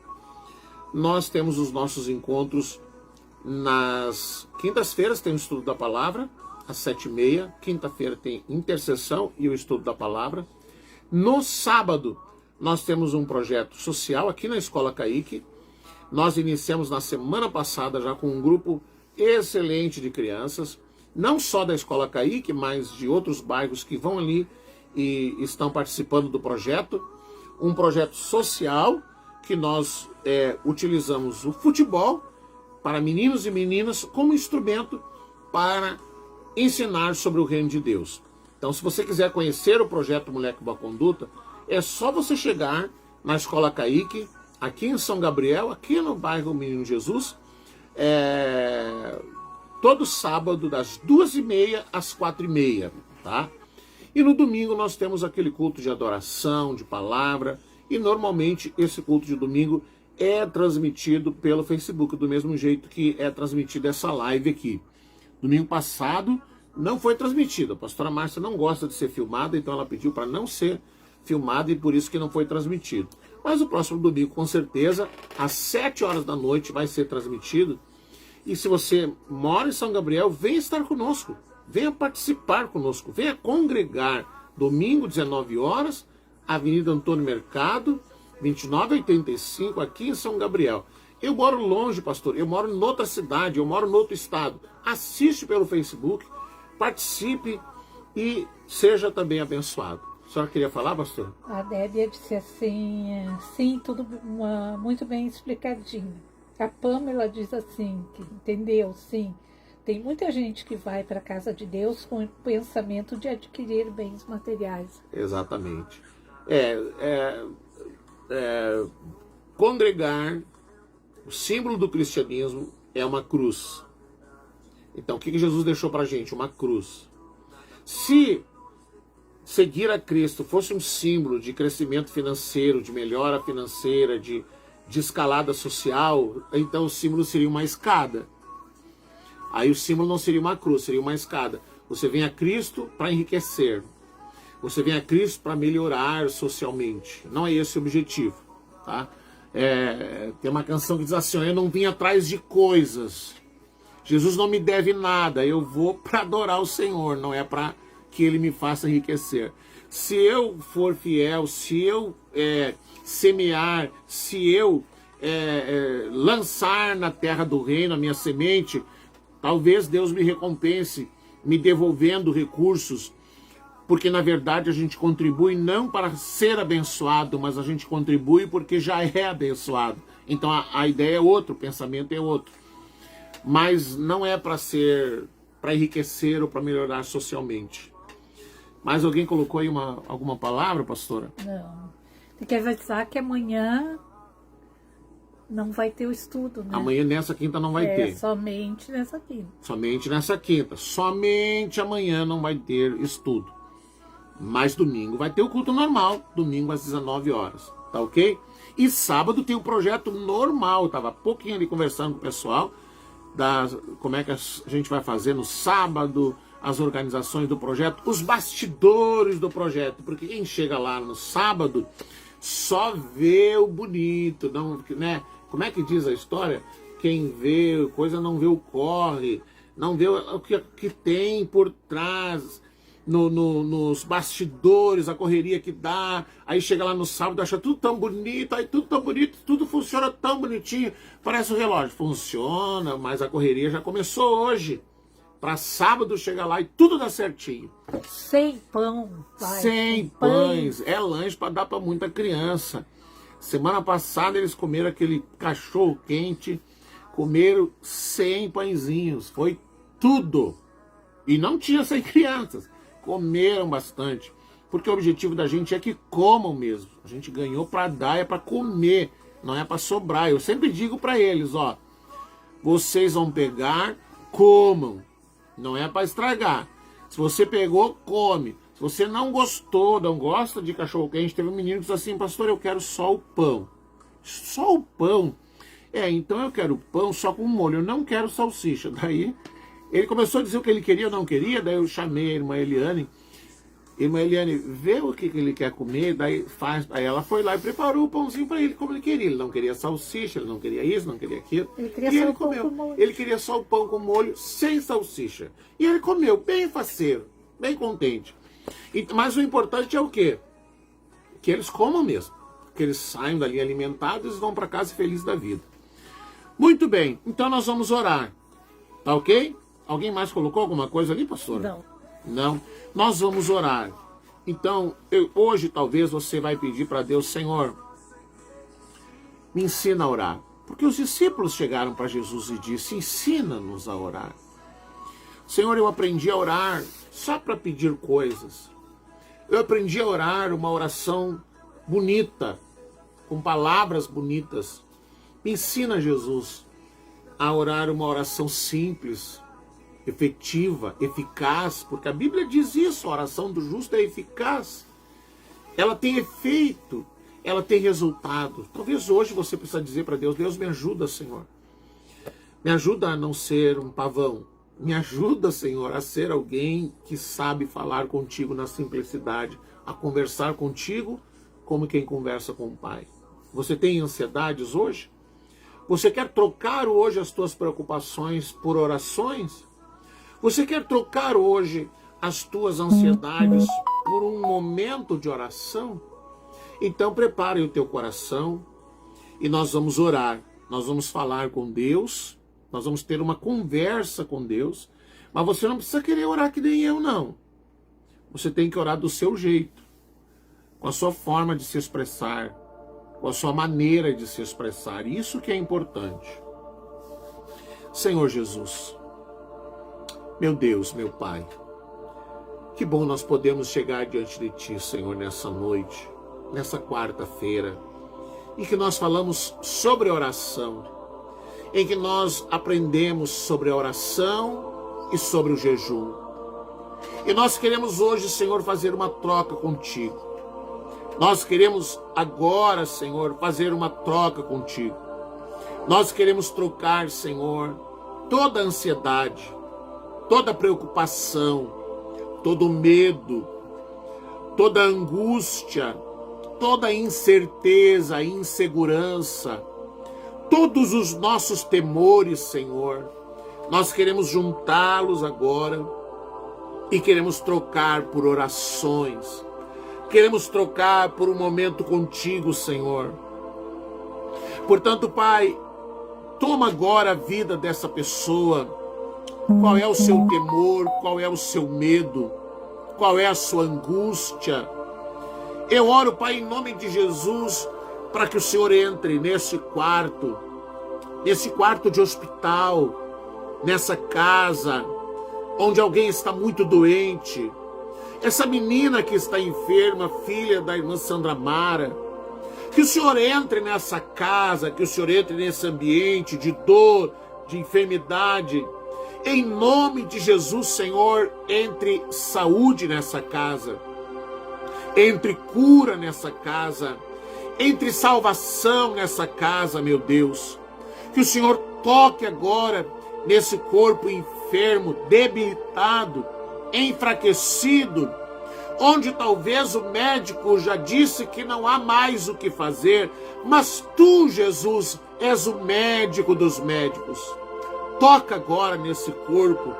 nós temos os nossos encontros nas quintas-feiras, tem o estudo da palavra, às 7h30, quinta-feira tem intercessão e o estudo da palavra. No sábado, nós temos um projeto social aqui na Escola Caíque. Nós iniciamos na semana passada já com um grupo excelente de crianças, não só da Escola Caíque, mas de outros bairros que vão ali e estão participando do projeto. Um projeto social que nós utilizamos o futebol para meninos e meninas como instrumento para ensinar sobre o reino de Deus. Então, se você quiser conhecer o projeto Moleque Boa Conduta, é só você chegar na Escola Caíque, aqui em São Gabriel, aqui no bairro Menino Jesus, todo sábado, das 2h30 às 4h30, tá? E no domingo nós temos aquele culto de adoração, de palavra, e normalmente esse culto de domingo é transmitido pelo Facebook, do mesmo jeito que é transmitida essa live aqui. Domingo passado não foi transmitido. A pastora Márcia não gosta de ser filmada, então ela pediu para não ser filmada e por isso que não foi transmitido. Mas o próximo domingo, com certeza, às 7 horas da noite vai ser transmitido. E se você mora em São Gabriel, venha estar conosco. Venha participar conosco. Venha congregar. Domingo, 19 horas, Avenida Antônio Mercado, 2985, aqui em São Gabriel. Eu moro longe, pastor. Eu moro em outra cidade, eu moro em outro estado. Assiste pelo Facebook, participe e seja também abençoado. A senhora queria falar, pastor? A Débia disse assim, sim, tudo muito bem explicadinho. A Pâmela diz assim, que entendeu, sim. Tem muita gente que vai para a casa de Deus com o pensamento de adquirir bens materiais. Exatamente. Congregar, o símbolo do cristianismo é uma cruz. Então, o que Jesus deixou para a gente? Uma cruz. Se seguir a Cristo fosse um símbolo de crescimento financeiro, de melhora financeira, de escalada social, então o símbolo seria uma escada. Aí o símbolo não seria uma cruz, seria uma escada. Você vem a Cristo para enriquecer. Você vem a Cristo para melhorar socialmente. Não é esse o objetivo. Tá? Tem uma canção que diz assim, eu não vim atrás de coisas. Jesus não me deve nada, eu vou para adorar o Senhor, não é para que Ele me faça enriquecer. Se eu for fiel, se eu semear, se eu lançar na terra do reino a minha semente, talvez Deus me recompense, me devolvendo recursos, porque na verdade a gente contribui não para ser abençoado, mas a gente contribui porque já é abençoado. Então a ideia é outra, o pensamento é outro. Mas não é para enriquecer ou para melhorar socialmente. Mais alguém colocou aí alguma palavra, pastora? Não. Você quer avisar que amanhã não vai ter o estudo, né? Amanhã, nessa quinta, não vai ter. Somente nessa quinta. Somente nessa quinta. Somente amanhã não vai ter estudo. Mas domingo vai ter o culto normal. Domingo às 19 horas. Tá ok? E sábado tem o projeto normal. Eu tava há pouquinho ali conversando com o pessoal. Como é que a gente vai fazer no sábado, as organizações do projeto, os bastidores do projeto, porque quem chega lá no sábado só vê o bonito, não, né? Como é que diz a história? Quem vê coisa não vê o corre, não vê o que tem por trás, nos bastidores, a correria que dá. Aí chega lá no sábado, acha tudo tão bonito, aí tudo tão bonito, tudo funciona tão bonitinho, parece o relógio. Funciona, mas a correria já começou hoje. Para sábado chegar lá e tudo dá certinho. Sem pão. Pai. Sem pães. É lanche para dar para muita criança. Semana passada eles comeram aquele cachorro quente, comeram 100 pãezinhos. Foi tudo. E não tinha 100 crianças. Comeram bastante. Porque o objetivo da gente é que comam mesmo. A gente ganhou para dar, é para comer, não é para sobrar. Eu sempre digo para eles, ó, vocês vão pegar, comam. Não é para estragar. Se você pegou, come. Se você não gostou, não gosta de cachorro-quente, teve um menino que disse assim, pastor, eu quero só o pão. Só o pão? Então eu quero pão só com molho, eu não quero salsicha. Daí ele começou a dizer o que ele queria ou não queria, daí eu chamei a irmã Eliane. Irmã Eliane, vê o que ele quer comer, daí ela foi lá e preparou o pãozinho para ele como ele queria. Ele não queria salsicha, ele não queria isso, não queria aquilo. Ele queria só ele o pão comeu. com molho. Ele queria só o pão com molho, sem salsicha. E ele comeu, bem faceiro, bem contente. Mas o importante é o quê? Que eles comam mesmo. Que eles saiam dali alimentados e vão para casa felizes da vida. Muito bem, então nós vamos orar. Tá ok? Alguém mais colocou alguma coisa ali, pastora? Não. Não? Nós vamos orar. Então, hoje talvez você vai pedir para Deus, Senhor, me ensina a orar. Porque os discípulos chegaram para Jesus e disse, ensina-nos a orar. Senhor, eu aprendi a orar só para pedir coisas. Eu aprendi a orar uma oração bonita, com palavras bonitas. Me ensina, Jesus, a orar uma oração simples, efetiva, eficaz, porque a Bíblia diz isso, a oração do justo é eficaz. Ela tem efeito, ela tem resultado. Talvez hoje você precisa dizer para Deus, Deus me ajuda, Senhor. Me ajuda a não ser um pavão, Me ajuda, Senhor, a ser alguém que sabe falar contigo na simplicidade, a conversar contigo como quem conversa com o Pai. Você tem ansiedades hoje? Você quer trocar hoje as tuas preocupações por orações? Você quer trocar hoje as tuas ansiedades por um momento de oração? Então prepare o teu coração e nós vamos orar. Nós vamos falar com Deus, nós vamos ter uma conversa com Deus, mas você não precisa querer orar que nem eu, não. Você tem que orar do seu jeito, com a sua forma de se expressar, com a sua maneira de se expressar. Isso que é importante. Senhor Jesus, meu Deus, meu Pai, que bom nós podemos chegar diante de Ti, Senhor, nessa noite, nessa quarta-feira, em que nós falamos sobre oração, em que nós aprendemos sobre a oração e sobre o jejum. E nós queremos hoje, Senhor, fazer uma troca contigo. Nós queremos agora, Senhor, fazer uma troca contigo. Nós queremos trocar, Senhor, toda a ansiedade, toda a preocupação, todo o medo, toda a angústia, toda a incerteza, a insegurança, todos os nossos temores, Senhor, nós queremos juntá-los agora e queremos trocar por orações, queremos trocar por um momento contigo, Senhor. Portanto, Pai, toma agora a vida dessa pessoa. Qual é o seu temor? Qual é o seu medo? Qual é a sua angústia? Eu oro, Pai, em nome de Jesus, para que o Senhor entre nesse quarto de hospital, nessa casa, onde alguém está muito doente. Essa menina que está enferma, filha da irmã Sandra Mara. Que o Senhor entre nessa casa, que o Senhor entre nesse ambiente de dor, de enfermidade. Em nome de Jesus, Senhor, entre saúde nessa casa. Entre cura nessa casa, entre salvação nessa casa, meu Deus. Que o Senhor toque agora nesse corpo enfermo, debilitado, enfraquecido, onde talvez o médico já disse que não há mais o que fazer, mas Tu, Jesus, és o médico dos médicos. Toca agora nesse corpo.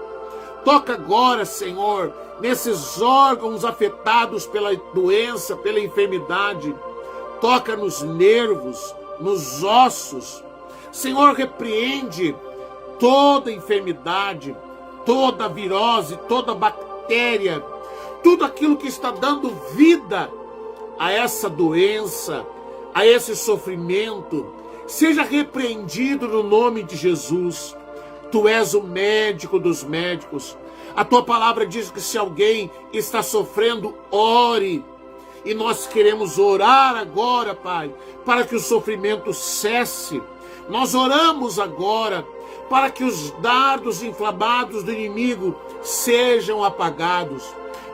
Toca agora, Senhor, nesses órgãos afetados pela doença, pela enfermidade. Toca nos nervos, nos ossos. Senhor, repreende toda enfermidade, toda virose, toda bactéria, tudo aquilo que está dando vida a essa doença, a esse sofrimento, seja repreendido no nome de Jesus. Tu és o médico dos médicos. A Tua palavra diz que se alguém está sofrendo, ore. E nós queremos orar agora, Pai, para que o sofrimento cesse. Nós oramos agora para que os dardos inflamados do inimigo sejam apagados.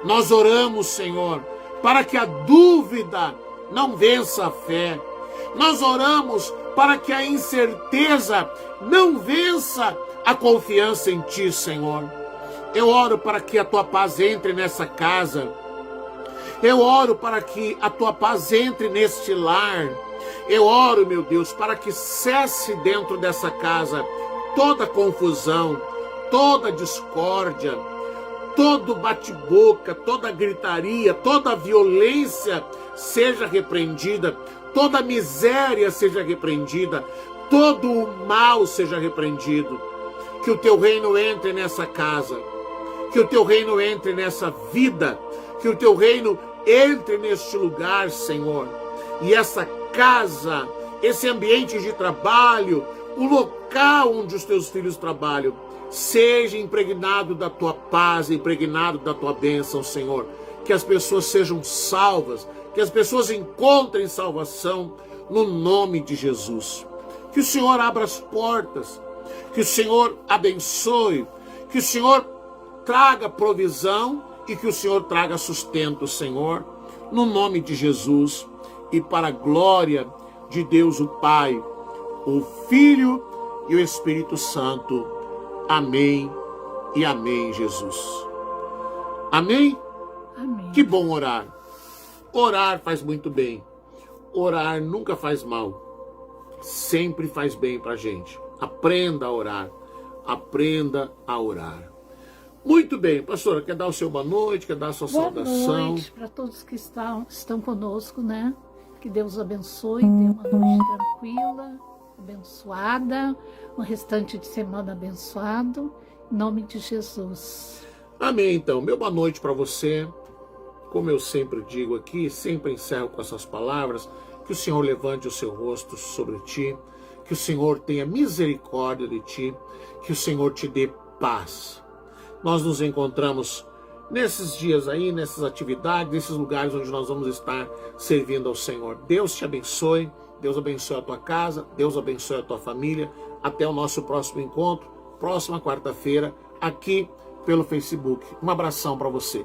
Nós oramos, Senhor, para que a dúvida não vença a fé. Nós oramos para que a incerteza não vença a confiança em Ti, Senhor. Eu oro para que a Tua paz entre nessa casa. Eu oro para que a Tua paz entre neste lar. Eu oro, meu Deus, para que cesse dentro dessa casa toda confusão, toda discórdia, todo bate-boca, toda gritaria, toda violência seja repreendida, toda miséria seja repreendida, todo o mal seja repreendido. Que o Teu reino entre nessa casa, que o Teu reino entre nessa vida, que o Teu reino entre neste lugar, Senhor. E essa casa, esse ambiente de trabalho, o local onde os Teus filhos trabalham, seja impregnado da Tua paz, impregnado da Tua bênção, Senhor. Que as pessoas sejam salvas, que as pessoas encontrem salvação no nome de Jesus. Que o Senhor abra as portas, que o Senhor abençoe, que o Senhor traga provisão e que o Senhor traga sustento, Senhor, no nome de Jesus e para a glória de Deus o Pai, o Filho e o Espírito Santo. Amém e amém, Jesus. Amém? Amém. Que bom orar. Orar faz muito bem. Orar nunca faz mal. Sempre faz bem pra gente. Aprenda a orar. Aprenda a orar. Muito bem, pastora, quer dar o seu boa noite, quer dar a sua saudação? Boa noite para todos que estão conosco, né? Que Deus abençoe, tenha uma noite tranquila, abençoada, um restante de semana abençoado, em nome de Jesus. Amém, então. Meu boa noite para você. Como eu sempre digo aqui, sempre encerro com essas palavras, que o Senhor levante o seu rosto sobre ti, que o Senhor tenha misericórdia de ti, que o Senhor te dê paz. Nós nos encontramos nesses dias aí, nessas atividades, nesses lugares onde nós vamos estar servindo ao Senhor. Deus te abençoe, Deus abençoe a tua casa, Deus abençoe a tua família. Até o nosso próximo encontro, próxima quarta-feira, aqui pelo Facebook. Um abração para você.